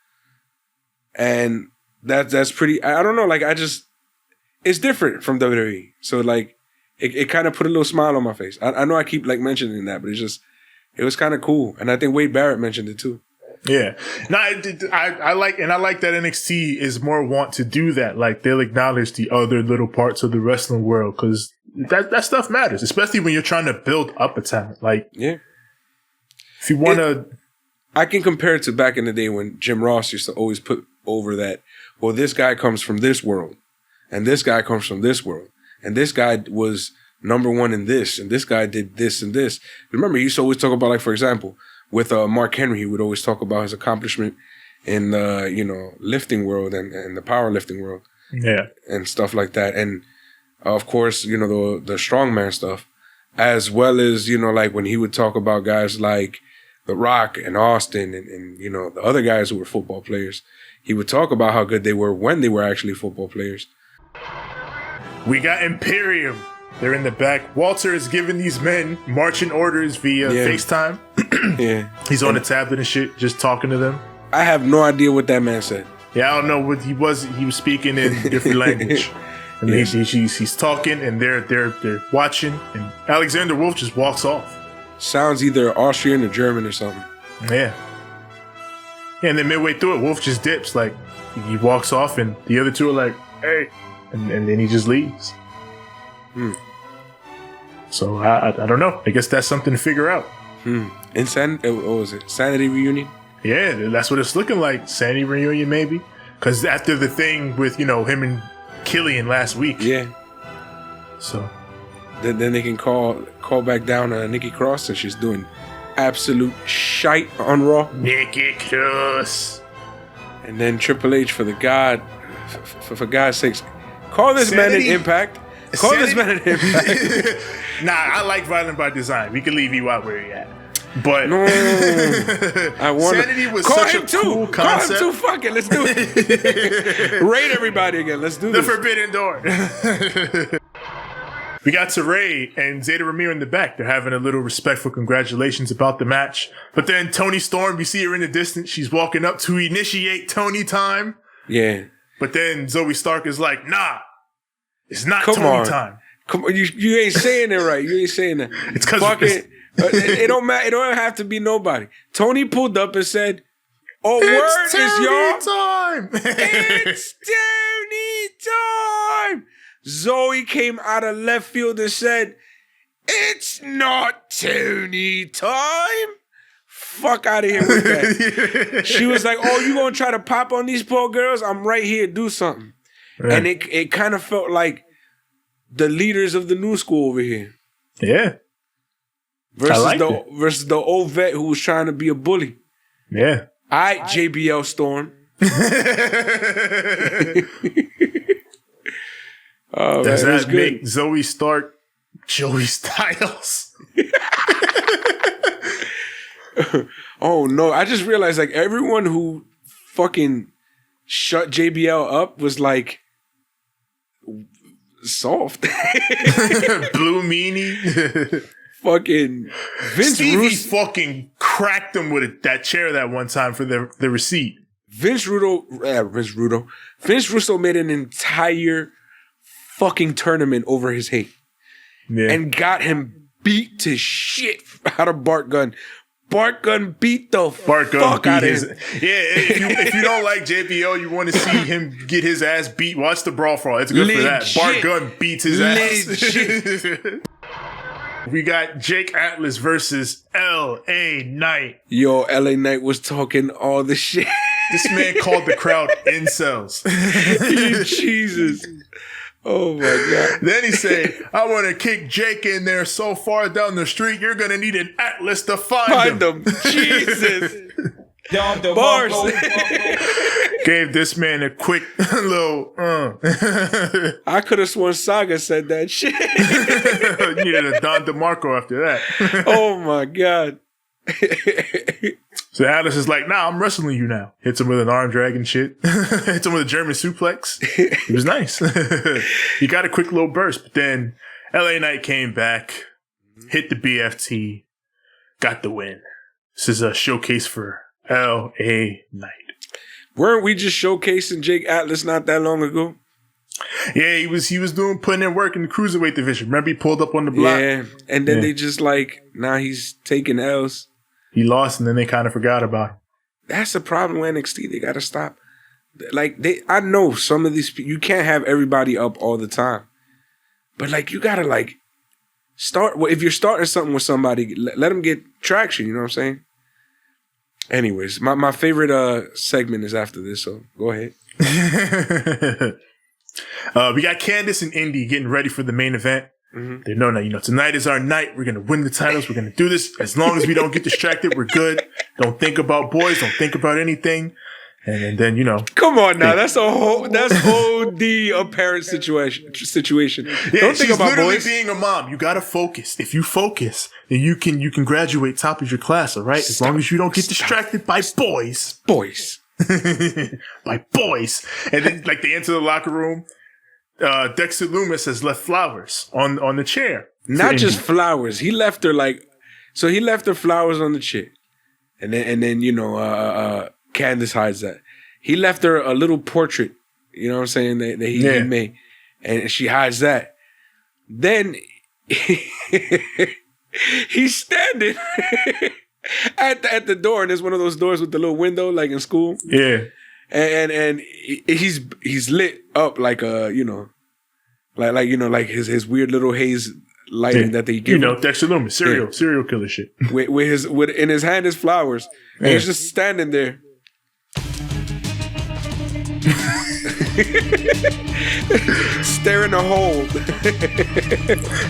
And that's pretty, I don't know, like it's different from WWE. So like it kind of put a little smile on my face. I know I keep like mentioning that, but it was kind of cool. And I think Wade Barrett mentioned it too. Yeah. No, I like that NXT is more want to do that. Like they'll acknowledge the other little parts of the wrestling world because that stuff matters, especially when you're trying to build up a talent. Like, if you want to, I can compare it to back in the day when Jim Ross used to always put over that, well, this guy comes from this world and this guy comes from this world and this guy was number one in this and this guy did this and this. Remember, he used to always talk about, like, for example, with Mark Henry, he would always talk about his accomplishment in the, you know, lifting world and the powerlifting world. Yeah. And stuff like that. And of course, you know, the strongman stuff, as well as, you know, like when he would talk about guys like The Rock and Austin and you know, the other guys who were football players, he would talk about how good they were when they were actually football players. We got Imperium. They're in the back. Walter is giving these men marching orders via FaceTime. He's on the tablet and shit, just talking to them. I have no idea what that man said. Yeah, I don't know what he was. He was speaking in different language. And he's talking, and they're watching, and Alexander Wolf just walks off. Sounds either Austrian or German or something. Yeah. And then midway through it, Wolf just dips. Like, he walks off, and the other two are like, hey. And then he just leaves. So, I don't know. I guess that's something to figure out. Insanity? What was it? Sanity Reunion? Yeah, that's what it's looking like. Sanity Reunion, maybe. Because after the thing with, you know, him and Killian last week. Yeah. So. Then they can call back down Nikki Cross, and she's doing absolute shite on Raw. Nikki Cross. And then Triple H, for God's sakes, call this man an Impact. Call this man an Impact. Nah, I like Violent by Design. We can leave you out where you're at. But no, I want Sanity was such a cool concept. Call him too. Fuck it. Let's do it. Raid everybody again. Let's do the this. Forbidden Door. We got Saray and Zeta Ramir in the back. They're having a little respectful congratulations about the match. But then Toni Storm, you see her in the distance. She's walking up to initiate Tony time. Yeah. But then Zoe Stark is like, nah, it's not Tony time. Come on, you ain't saying it right. You ain't saying that. It's because It don't matter. It don't have to be nobody. Tony pulled up and said, "Oh, word is y'all time. It's Tony time." Zoe came out of left field and said, "It's not Tony time." Fuck out of here with that. She was like, "Oh, you gonna try to pop on these poor girls? I'm right here. Do something." Yeah. And it kind of felt like the leaders of the new school over here. Yeah. Versus the old vet who was trying to be a bully. Yeah. All right, JBL Storm. Does that make Zoe Stark Joey Styles? Oh no, I just realized like everyone who fucking shut JBL up was like soft. Blue Meanie. Fucking Vince Stevie fucking cracked him with that chair that one time for the receipt. Vince Russo made an entire fucking tournament over his hate. Yeah. And got him beat to shit out of Bart Gunn. Bart Gunn beat the fuck out of him. Yeah, if you don't like JBL, you want to see him get his ass beat, watch the Brawl for all. It's good for that. Bart Gunn beats his ass. We got Jake Atlas versus L.A. Knight. Yo, L.A. Knight was talking all the shit. This man called the crowd incels. Jesus. Oh my God. Then he said, "I want to kick Jake in there so far down the street, you're going to need an atlas to find him." Jesus. Bars. Gave this man a quick little, I could have sworn Saga said that shit. You needed a Don DeMarco after that. Oh my God. So Atlas is like, "Nah, I'm wrestling you now." Hits him with an arm drag and shit. Hits him with a German suplex. It was nice. He got a quick little burst, but then LA Knight came back, hit the BFT, got the win. This is a showcase for LA Knight. Weren't we just showcasing Jake Atlas not that long ago? Yeah, he was putting in work in the cruiserweight division. Remember, he pulled up on the block. Yeah, and then they just like, now he's taking L's. He lost, and then they kind of forgot about him. That's the problem with NXT. They got to stop. Like, I know some of these people, you can't have everybody up all the time. But, like, you got to, like, start. Well, if you're starting something with somebody, let them get traction. You know what I'm saying? Anyways, my favorite segment is after this, so go ahead. We got Candice and Indy getting ready for the main event. Mm-hmm. They know, tonight is our night. We're going to win the titles. We're going to do this. As long as we don't get distracted, we're good. Don't think about boys. Don't think about anything. And then, Come on now. That's OD apparent situation. Yeah, don't think about boys. Being a mom. You got to focus. If you focus, then you can graduate top of your class, all right? As long as you don't get distracted by boys. Boys. By boys. And then, like, they enter the locker room. Dexter Loomis has left flowers on the chair. Not just flowers. He left her he left her flowers on the chair. And then Candice hides that. He left her a little portrait, you know what I'm saying, that he made. And she hides that. Then he's standing at the door, and there's one of those doors with the little window like in school. Yeah. And he's lit up like like his weird little haze lighting that they give. Dexter Loomis, serial killer shit. With in his hand is flowers, and he's just standing there. Staring a hole.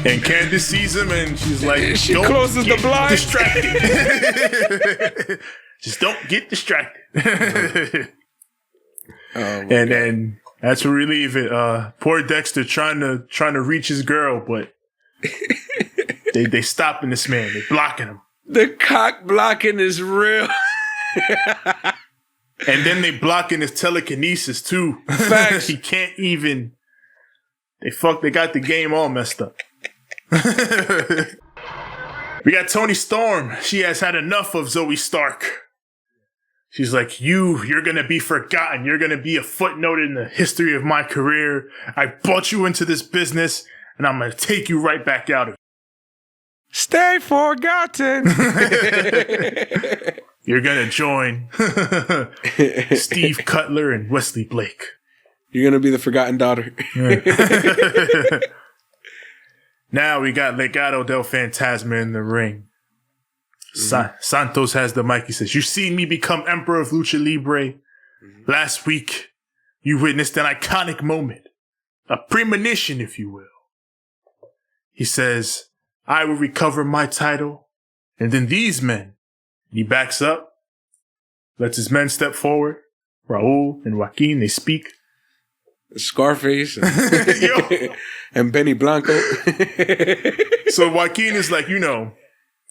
And Candice sees him and she's like, she closes the blind. Distracted. Just don't get distracted. And then that's where we leave it. Poor Dexter trying to reach his girl, but they stopping this man. They blocking him. The cock blocking is real. And then they blocking his telekinesis too. Facts. He can't even. They got the game all messed up. We got Toni Storm. She has had enough of Zoe Stark. She's like, you're going to be forgotten. You're going to be a footnote in the history of my career. I brought you into this business, and I'm going to take you right back out of it. Stay forgotten. You're going to join Steve Cutler and Wesley Blake. You're going to be the forgotten daughter. Now we got Legado del Fantasma in the ring. Santos has the mic. He says, "You see me become Emperor of Lucha Libre. Last week, you witnessed an iconic moment. A premonition, if you will." He says, "I will recover my title. And then these men." He backs up, lets his men step forward. Raul and Joaquin, they speak. Scarface and, and Benny Blanco. So Joaquin is like,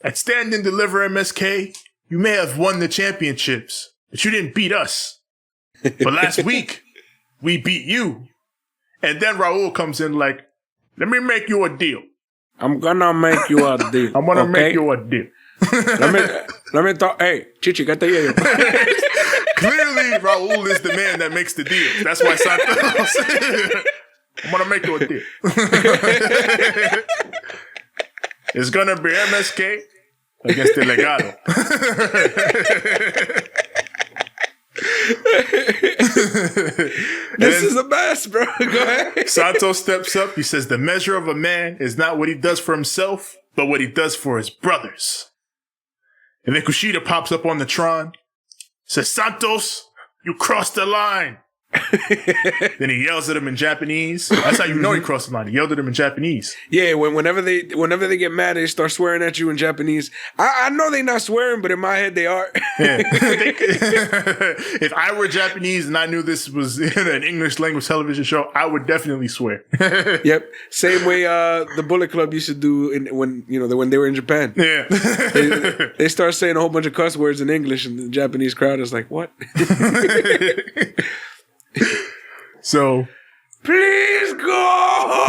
at Stand and Deliver MSK, you may have won the championships, but you didn't beat us. But last week, we beat you. And then Raul comes in like, "Let me make you a deal. I'm gonna make you a deal. I'm gonna make you a deal." let me talk. Hey, Chichi, get the yo. Clearly, Raul is the man that makes the deal. That's why Santos. I'm gonna make you a deal. It's gonna be MSK against the Legado. This is the best, bro. Go ahead. Santos steps up. He says, "The measure of a man is not what he does for himself, but what he does for his brothers." And then Kushida pops up on the Tron. Says, "Santos, you crossed the line." Then he yells at him in Japanese. That's how you know he crossed the line. He yelled at him in Japanese. Yeah, whenever they get mad, they start swearing at you in Japanese. I know they're not swearing, but in my head they are. Yeah. If I were Japanese and I knew this was an English language television show, I would definitely swear. Yep. Same way the Bullet Club used to do when they were in Japan. Yeah. They start saying a whole bunch of cuss words in English, and the Japanese crowd is like, "What?" So, please go.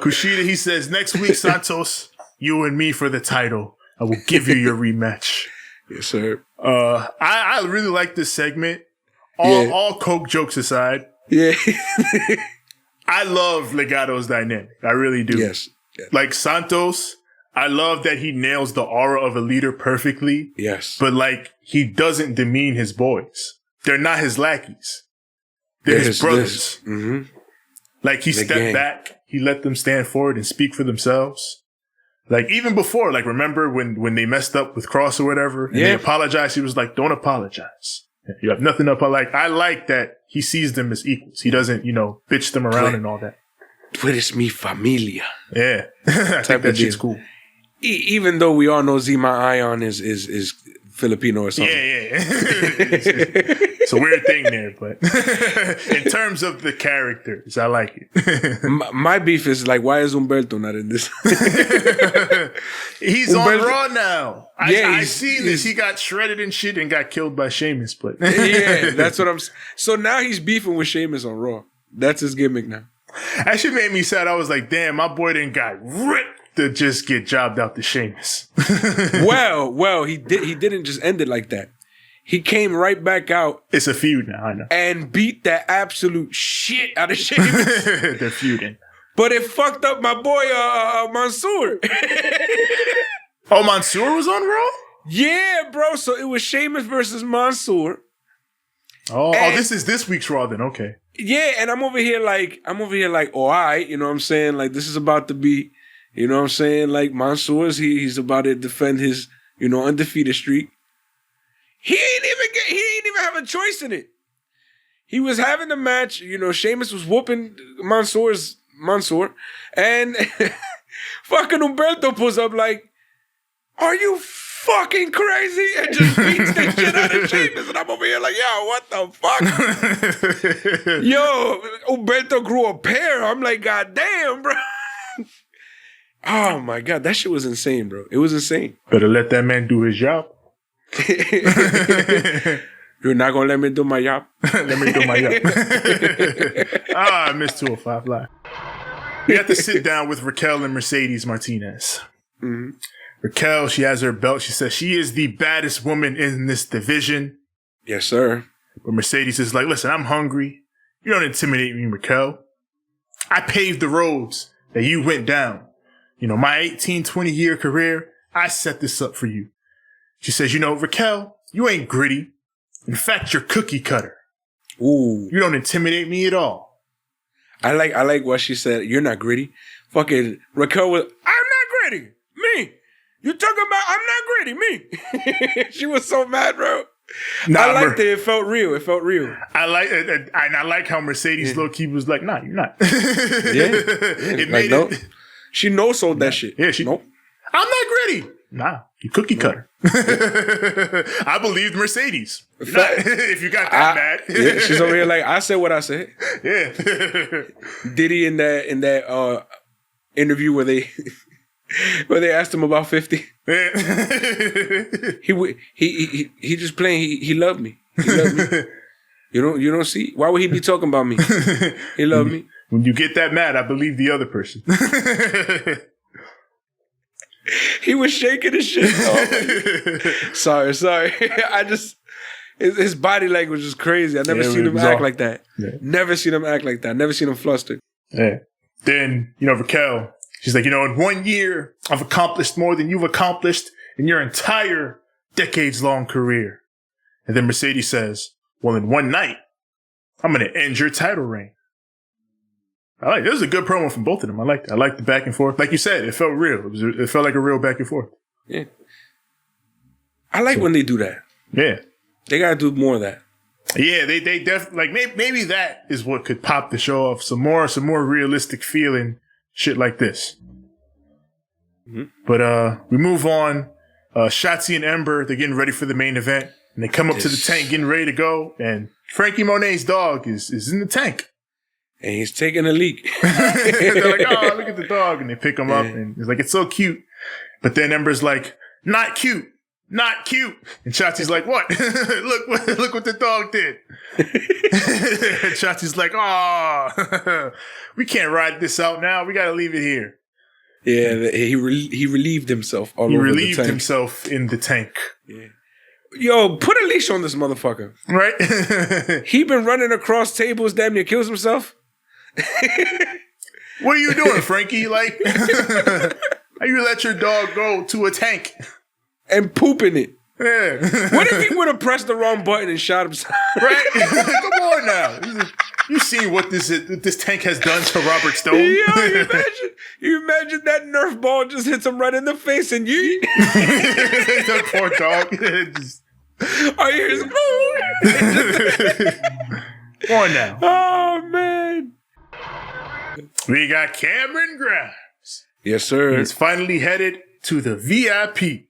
Kushida, he says, "Next week, Santos, you and me for the title. I will give you your rematch." Yes, sir. I really like this segment. All Coke jokes aside. Yeah. I love Legado's dynamic. I really do. Yes. Like Santos, I love that he nails the aura of a leader perfectly. Yes. But he doesn't demean his boys. They're not his lackeys. They're his brothers. Mm-hmm. He stepped back. He let them stand forward and speak for themselves. Even before, remember when they messed up with Cross or whatever, and they apologized, he was like, "Don't apologize. You have nothing to apologize." I like that he sees them as equals. He doesn't, bitch them around and all that. Tú eres mi familia. Yeah. I think that shit's cool. Even though we all know Zima Ion is Filipino or something. Yeah. It's a weird thing there, but in terms of the characters, I like it. My beef is why is Humberto not in this? He's on Raw now. I see this. he's- He got shredded and shit and got killed by Sheamus, but Yeah, that's what I'm. So now he's beefing with Sheamus on Raw. That's his gimmick now. that shit made me sad. I was like, damn, my boy didn't got ripped to just get jobbed out to Sheamus. Well, he didn't just end it like that. He came right back out. It's a feud now, I know. And beat the absolute shit out of Sheamus. They're feuding. But it fucked up my boy Mansoor. Oh, Mansoor was on Raw? Yeah, bro. So it was Sheamus versus Mansoor. Oh, this is this week's Raw then. Okay. Yeah, and I'm over here like, all right, you know what I'm saying? This is about to be, you know what I'm saying? Mansoor's, he's about to defend his, undefeated streak. He ain't even have a choice in it. He was having the match, Sheamus was whooping Mansoor, and fucking Humberto pulls up are you fucking crazy? And just beats the shit out of Sheamus. And I'm over here yo, what the fuck? Yo, Humberto grew a pair. I'm like, God damn, bro. Oh my God, that shit was insane, bro. It was insane. Better let that man do his job. You're not gonna let me do my job? Let me do my job. I missed 205 Live. We have to sit down with Raquel and Mercedes Martinez. Mm-hmm. Raquel, she has her belt. She says she is the baddest woman in this division. Yes, sir. But Mercedes is like, listen, I'm hungry. You don't intimidate me, Raquel. I paved the roads that you went down. my 18, 20-year career, I set this up for you. She says, Raquel, you ain't gritty. In fact, you're cookie cutter. Ooh. You don't intimidate me at all. I like what she said. You're not gritty. Fucking Raquel was, I'm not gritty. Me. You talking about I'm not gritty. Me. She was so mad, bro. Nah, I liked it. It felt real. I like how Mercedes low key was like, nah, you're not. It made it. She no-sold that shit. Yeah, nope. I'm not gritty. Nah, you cookie cutter. I believed Mercedes. If you got that mad. Yeah, she's over here like, I said what I said. Yeah. Diddy in that interview where they asked him about 50. Yeah. he just playing. He loved me. He loved me. You don't see? Why would he be talking about me? He loved me. When you get that mad, I believe the other person. He was shaking his shit. Oh, sorry. His body language is crazy. I never seen him act like that. Yeah. Never seen him act like that. Never seen him flustered. Yeah. Then, Raquel, she's like, in 1 year, I've accomplished more than you've accomplished in your entire decades-long career. And then Mercedes says, well, in one night, I'm going to end your title reign. This was a good promo from both of them. I liked the back and forth. Like you said, it felt real. It felt like a real back and forth. Yeah. I like when they do that. Yeah. They got to do more of that. Yeah, they definitely, like, maybe that is what could pop the show off. Some more realistic feeling shit like this. Mm-hmm. But we move on. Shotzi and Ember, they're getting ready for the main event. And they come up to the tank, getting ready to go. And Frankie Monet's dog is in the tank. And he's taking a leak. They're like, oh, look at the dog. And they pick him up. And he's like, it's so cute. But then Ember's like, not cute. Not cute. And Shotzi's like, what? look what the dog did. And Shotzi's like, oh, we can't ride this out now. We got to leave it here. Yeah, he relieved himself all he over relieved the tank. himself in the tank. Yeah. Yo, put a leash on this motherfucker. Right? He been running across tables, damn near kills himself. What are you doing, Frankie? Like, how you let your dog go to a tank? And pooping it. Yeah. What if he would have pressed the wrong button and shot himself? Right? Come on now. You seen what this tank has done to Robert Stone? Yo, you imagine that Nerf ball just hits him right in the face and you... That poor dog. Are you Come on now. Oh, man. We got Cameron Grimes. Yes, sir. He's finally headed to the VIP.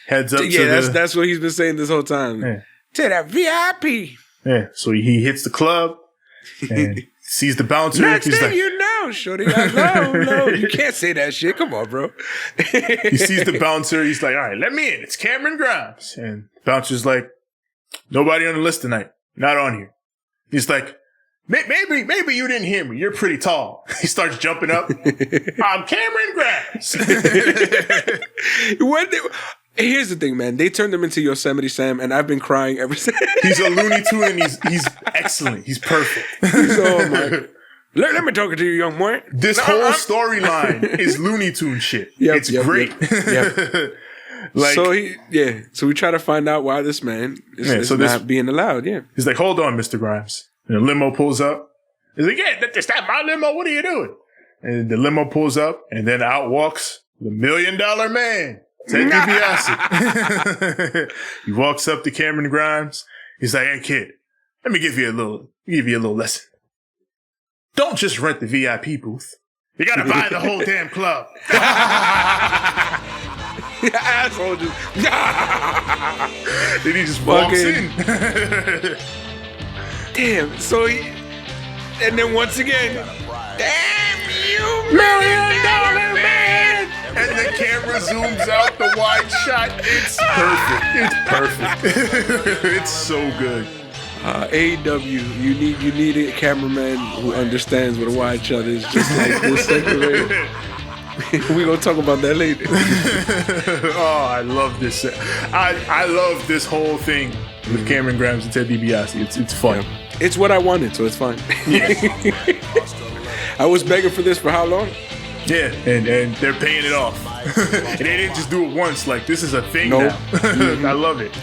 Heads up to that's what he's been saying this whole time. Yeah. To that VIP. Yeah, so he hits the club and sees the bouncer. Next he's thing like, you know, shorty. No. You can't say that shit. Come on, bro. He sees the bouncer. He's like, all right, let me in. It's Cameron Grimes. And the bouncer's like, nobody on the list tonight. Not on here. He's like, maybe you didn't hear me. You're pretty tall. He starts jumping up. I'm Cameron Grimes. Here's the thing, man. They turned him into Yosemite Sam, and I've been crying ever since. He's a Looney Tune, and he's excellent. He's perfect. Oh my! Let me talk to you, young boy. This whole storyline is Looney Tune shit. It's great. Yep. So we try to find out why this man is not being allowed. Yeah. He's like, hold on, Mr. Grimes. And the limo pulls up. He's like, yeah, that's not my limo. What are you doing? And the limo pulls up, and then out walks the $1 Million Man. Ted DiBiase. He walks up to Cameron Grimes. He's like, hey, kid, let me give you a little lesson. Don't just rent the VIP booth. You gotta buy the whole damn club. Asshole. Then he just walks in. Damn. So and then once again, damn you, $1 Million Man. And the camera zooms out the wide shot. It's perfect. It's perfect. It's so good. AEW, you need a cameraman who understands what a wide shot is, just like this segment. We're gonna talk about that later. Oh, I love this. I love this whole thing with Cameron Grimes and Ted DiBiase. It's fun. Yeah. It's what I wanted, so it's fine. Yeah. I was begging for this for how long? Yeah, and they're paying it off. And they didn't just do it once. Like, this is a thing Nope. now. I love it.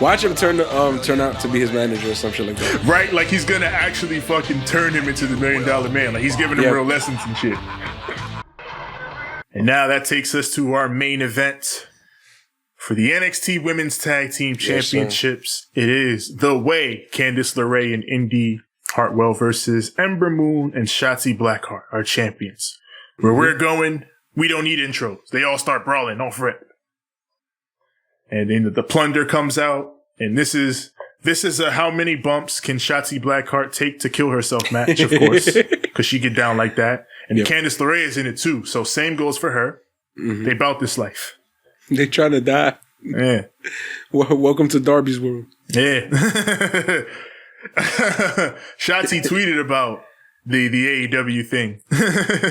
Watch him turn out to be his manager or some shit like that. Right? Like, he's gonna actually fucking turn him into the $1 Million Man. Like, he's giving him real lessons and shit. And now that takes us to our main event for the NXT Women's Tag Team Championships. It is The Way, Candice LeRae and Indy Hartwell versus Ember Moon and Shotzi Blackheart, our champions. Where we're going, we don't need intros. They all start brawling, don't fret. And then the plunder comes out, and this is a how many bumps can Shotzi Blackheart take to kill herself match, of course, because she get down like that. And Candice LeRae is in it too, so same goes for her. They bout this life. They trying to die. Yeah. Welcome to Darby's world. Yeah. Shotzi tweeted about the AEW thing.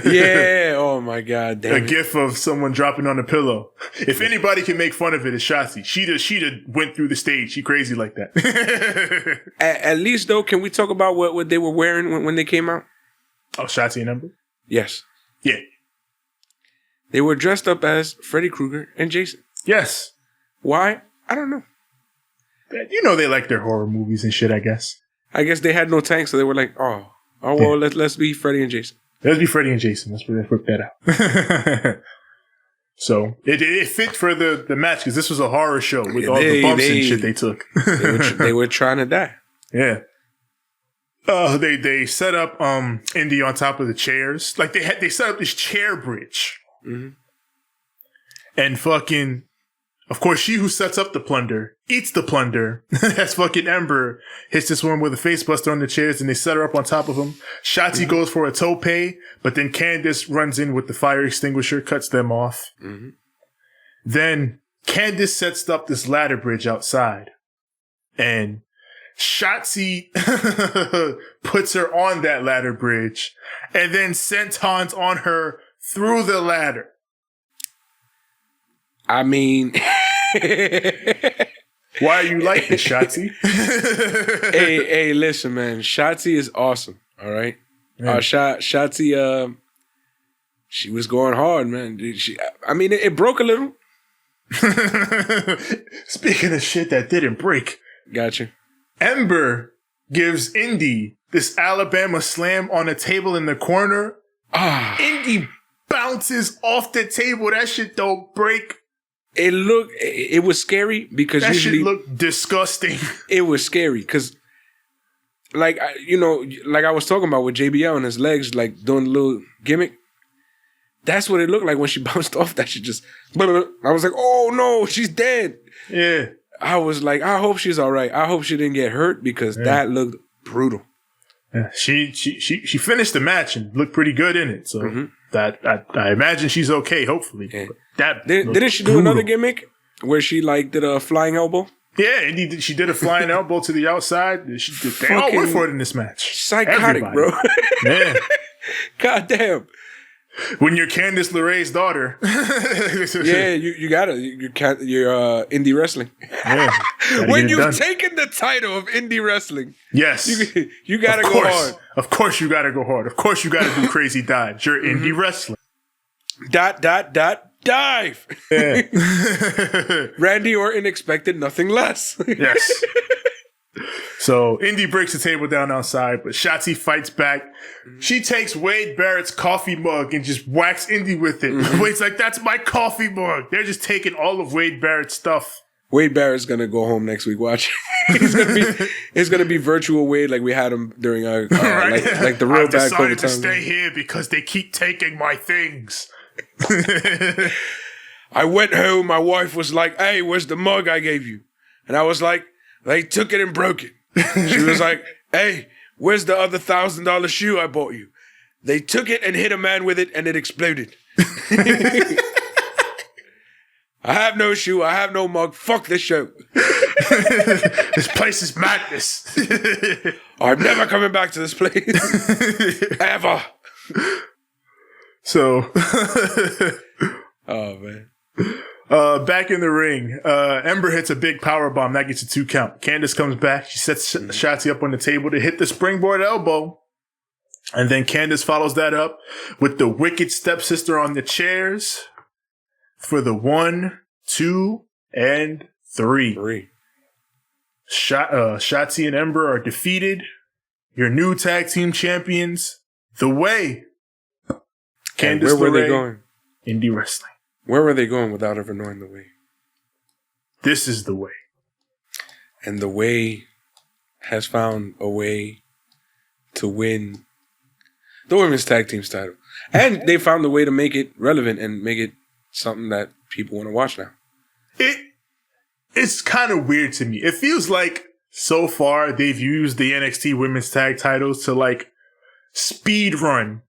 Yeah. Oh my God. Damn A gif of someone dropping on a pillow. If anybody can make fun of it, it's Shotzi. She went through the stage. She crazy like that. At least though, can we talk about what they were wearing when they came out? Oh, Shotzi and Ember? Yes. Yeah. They were dressed up as Freddy Krueger and Jason. Yes. Why? I don't know. You know they like their horror movies and shit, I guess. I guess they had no tank, so they were like, oh well, let's be Freddy and Jason. Let's be Freddy and Jason. Let's work that out. So it fit for the match because this was a horror show with all the bumps and shit they took. they were trying to die. Yeah. They set up Indy on top of the chairs. Like they set up this chair bridge. Mm-hmm. And fucking, of course, she who sets up the plunder eats the plunder. That's fucking Ember. Hits this one with a face buster on the chairs, and they set her up on top of him. Shotzi goes for a tope, but then Candice runs in with the fire extinguisher, cuts them off. Mm-hmm. Then Candice sets up this ladder bridge outside, and Shotzi puts her on that ladder bridge, and then sentons on her through the ladder. I mean, why are you like this, Shotzi? hey, listen, man. Shotzi is awesome. All right, Shotzi, she was going hard, man. It broke a little. Speaking of shit that didn't break, gotcha. Ember gives Indy this Alabama slam on a table in the corner. Indy bounces off the table. That shit don't break. It was scary because that usually shit looked disgusting. It was scary because, like I was talking about with JBL and his legs, like doing a little gimmick. That's what it looked like when she bounced off. That shit just. I was like, oh no, she's dead. Yeah. I was like, I hope she's all right. I hope she didn't get hurt because that looked brutal. Yeah. She finished the match and looked pretty good in it. So that I imagine she's okay. Hopefully. Yeah. Didn't she do another gimmick where she did a flying elbow? Yeah, and she did a flying elbow to the outside. They all went for it in this match. Psychotic, bro. Man. God damn. When you're Candice LeRae's daughter. Yeah, you gotta. You're indie wrestling. Yeah, when you've taken the title of indie wrestling. Yes. You gotta go hard. Of course you gotta go hard. Of course you gotta do crazy dives. You're indie wrestling. ... Dive. Yeah. Randy Orton expected nothing less. Yes. So Indy breaks the table down outside, but Shotzi fights back. She takes Wade Barrett's coffee mug and just whacks Indy with it. Wade's like, that's my coffee mug. They're just taking all of Wade Barrett's stuff. Wade Barrett's gonna go home next week. Watch. It's gonna be virtual Wade like we had him during our right? like the real bad COVID time. I decided to stay here because they keep taking my things. I went home. My wife was like, "Hey, where's the mug I gave you?" And I was like, "They took it and broke it." She was like, "Hey, where's the other $1,000 shoe I bought you?" They took it and hit a man with it, and it exploded. I have no shoe. I have no mug. Fuck this show. This place is madness. I'm never coming back to this place. Ever. So. Oh, man. Back in the ring, Ember hits a big power bomb. That gets a 2 count. Candice comes back. She sets Shotzi up on the table to hit the springboard elbow. And then Candice follows that up with the wicked stepsister on the chairs for the 1, 2, and 3. Shotzi and Ember are defeated. Your new tag team champions, The Way. And where were they going? Indie Wrestling. Where were they going without ever knowing The Way? This is The Way. And The Way has found a way to win the women's tag team's title. And they found a way to make it relevant and make it something that people want to watch now. It's kind of weird to me. It feels like so far they've used the NXT women's tag titles to like speed run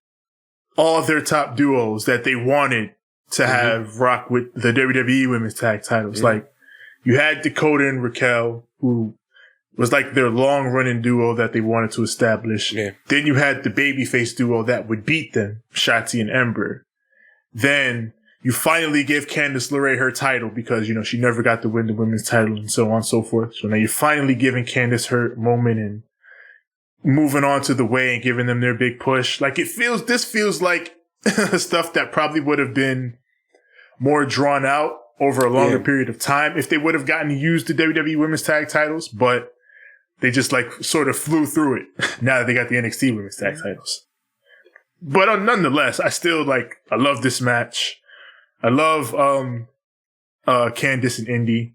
all of their top duos that they wanted to have rock with the WWE women's tag titles. Like you had Dakota and Raquel, who was like their long running duo that they wanted to establish. Yeah. Then you had the babyface duo that would beat them, Shotzi and Ember. Then you finally give Candice LeRae her title because, you know, she never got to win the women's title and so on and so forth. So now you're finally giving Candice her moment and moving on to The Way and giving them their big push. Like this feels like stuff that probably would have been more drawn out over a longer period of time if they would have gotten to use the WWE women's tag titles, but they just like sort of flew through it now that they got the NXT women's tag titles. But nonetheless, I love this match. I love Candice and Indy.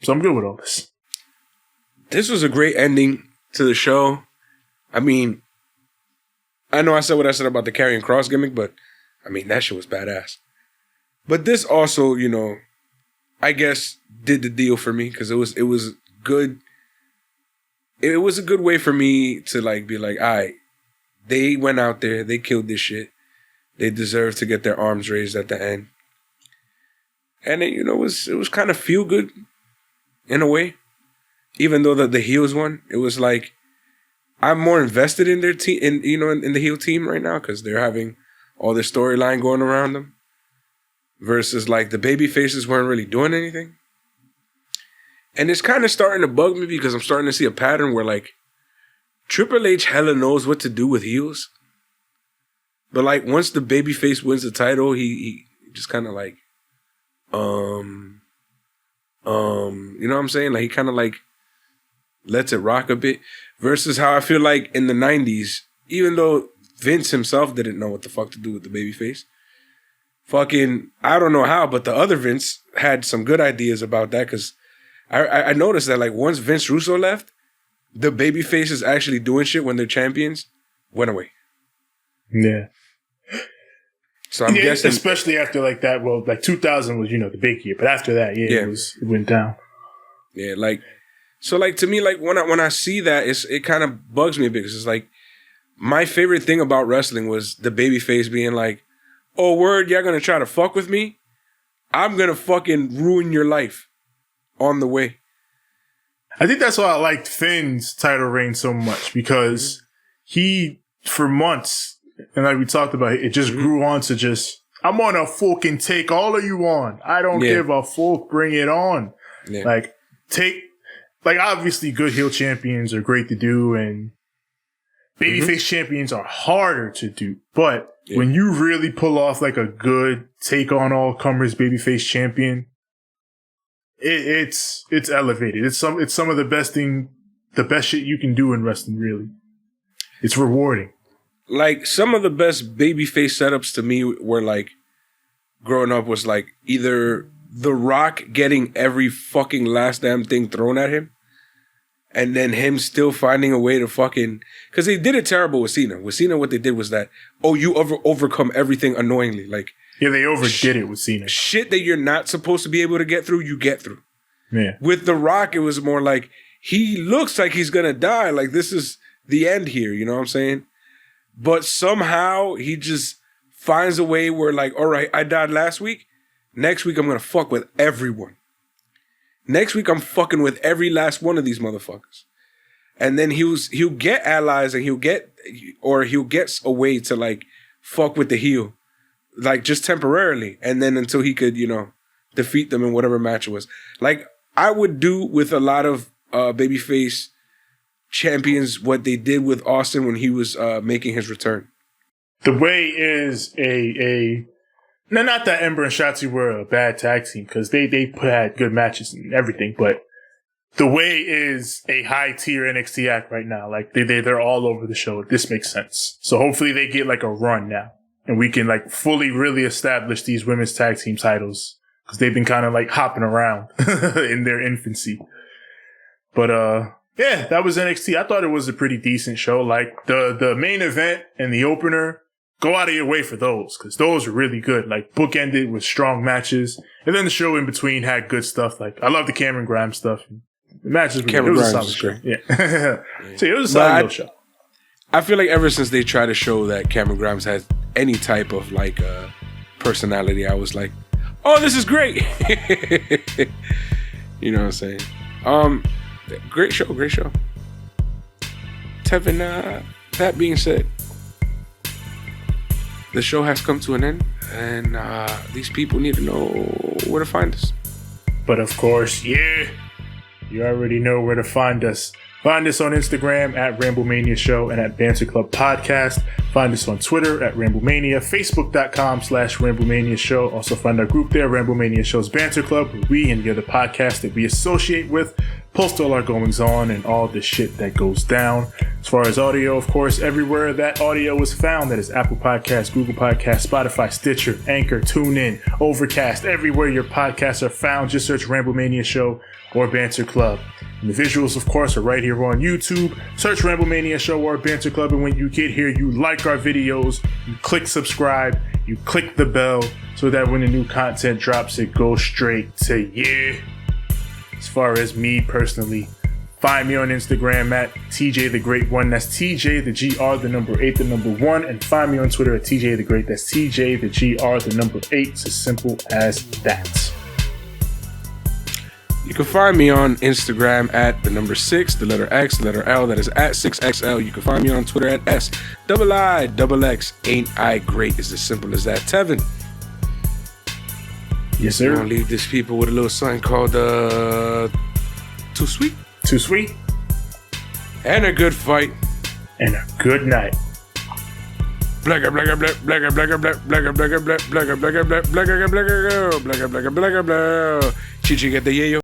So I'm good with all this. This was a great ending to the show. I mean, I know I said what I said about the Karrion Kross gimmick, but I mean, that shit was badass. But this also, you know, I guess did the deal for me because it was good. It was a good way for me to like be like, all right, they went out there, they killed this shit. They deserve to get their arms raised at the end. And it, you know, it was kind of feel good in a way. Even though the heels won, it was like I'm more invested in their team, in the heel team right now because they're having all this storyline going around them. Versus like the baby faces weren't really doing anything. And it's kind of starting to bug me because I'm starting to see a pattern where like Triple H hella knows what to do with heels. But like once the babyface wins the title, he just kind of like, you know what I'm saying? Like he kind of like lets it rock a bit. Versus how I feel like in the 90s, even though Vince himself didn't know what the fuck to do with the babyface, fucking, I don't know how, but the other Vince had some good ideas about that because I noticed that like once Vince Russo left, the baby faces actually doing shit when they're champions went away. Yeah. So I'm guessing, especially after like that. Well, like 2000 was, you know, the big year, but after that, it went down. Yeah, like so, like to me, like when I see that, it kind of bugs me because it's like my favorite thing about wrestling was the baby face being like, "Oh, word, y'all gonna try to fuck with me? I'm gonna fucking ruin your life on the way." I think that's why I liked Finn's title reign so much because he, for months, and like we talked about, it just grew on to just, I'm on a fucking take all of you on. I don't give a fuck. Bring it on. Yeah. Like obviously good heel champions are great to do and babyface champions are harder to do. But when you really pull off like a good take on all comers babyface champion, it's elevated. It's some of the best shit you can do in wrestling, really. It's rewarding. Like some of the best babyface setups to me were like growing up was like either The Rock getting every fucking last damn thing thrown at him and then him still finding a way to fucking, because they did it terrible with Cena. With Cena, what they did was that, you overcome everything annoyingly. Like, yeah, they overdid it with Cena. Shit that you're not supposed to be able to get through, you get through. Yeah. With The Rock, it was more like, he looks like he's gonna die. Like, this is the end here, you know what I'm saying? But somehow, he just finds a way where like, all right, I died last week. Next week, I'm gonna fuck with everyone. Next week, I'm fucking with every last one of these motherfuckers. And then he'll get allies and he'll get a way to like fuck with the heel. Like just temporarily. And then until he could, you know, defeat them in whatever match it was. Like I would do with a lot of babyface champions what they did with Austin when he was making his return. The Way is not that Ember and Shotzi were a bad tag team, because they had good matches and everything, but The Way is a high tier NXT act right now. Like they're all over the show. This makes sense. So hopefully they get like a run now, and we can like fully really establish these women's tag team titles, because they've been kind of like hopping around in their infancy. But yeah, that was NXT. I thought it was a pretty decent show. Like the main event and the opener, go out of your way for those, because those are really good. Like bookended with strong matches, and then the show in between had good stuff. Like I love the Cameron Grimes stuff. The matches were good. It was a solid show. Yeah. So it was a solid little show. I feel like ever since they tried to show that Cameron Grimes has any type of like personality, I was like, oh, this is great. You know what I'm saying? Great show. Tevin, that being said, the show has come to an end, and these people need to know where to find us. But of course, yeah, you already know where to find us. Find us on Instagram at Ramblemania Show and at Banter Club Podcast. Find us on Twitter at Ramblemania, Facebook.com/Ramblemania Show. Also find our group there, Ramblemania Show's Banter Club, where we and the other podcasts that we associate with post all our goings on and all the shit that goes down. As far as audio, of course, everywhere that audio is found, that is Apple Podcasts, Google Podcasts, Spotify, Stitcher, Anchor, TuneIn, Overcast, everywhere your podcasts are found, just search Ramblemania Show or Banter Club. And the visuals, of course, are right here on YouTube. Search Ramblemania Show or Banter Club, and when you get here, you like our videos, you click subscribe, you click the bell, so that when the new content drops, it goes straight to you. As far as me personally, find me on Instagram at TJ the Great One. That's TJ the GR, the number 8, the number 1. And find me on Twitter at TJ the Great. That's TJ the GR, the number 8. It's as simple as that. You can find me on Instagram at the number 6, the letter X, the letter L. That is at 6XL. You can find me on Twitter at SIIXX. Ain't I great? It's as simple as that. Tevin. Yes, sir. I'm going to leave these people with a little something called Too Sweet. Too sweet. And a good fight. And a good night. Blagger, blagger, blagger, blagger, blagger, blagger, blagger, blagger, blagger, blagger, blagger, blagger, blagger, blagger, blagger, blagger, blagger, blagger, blagger, chichi get the yayo.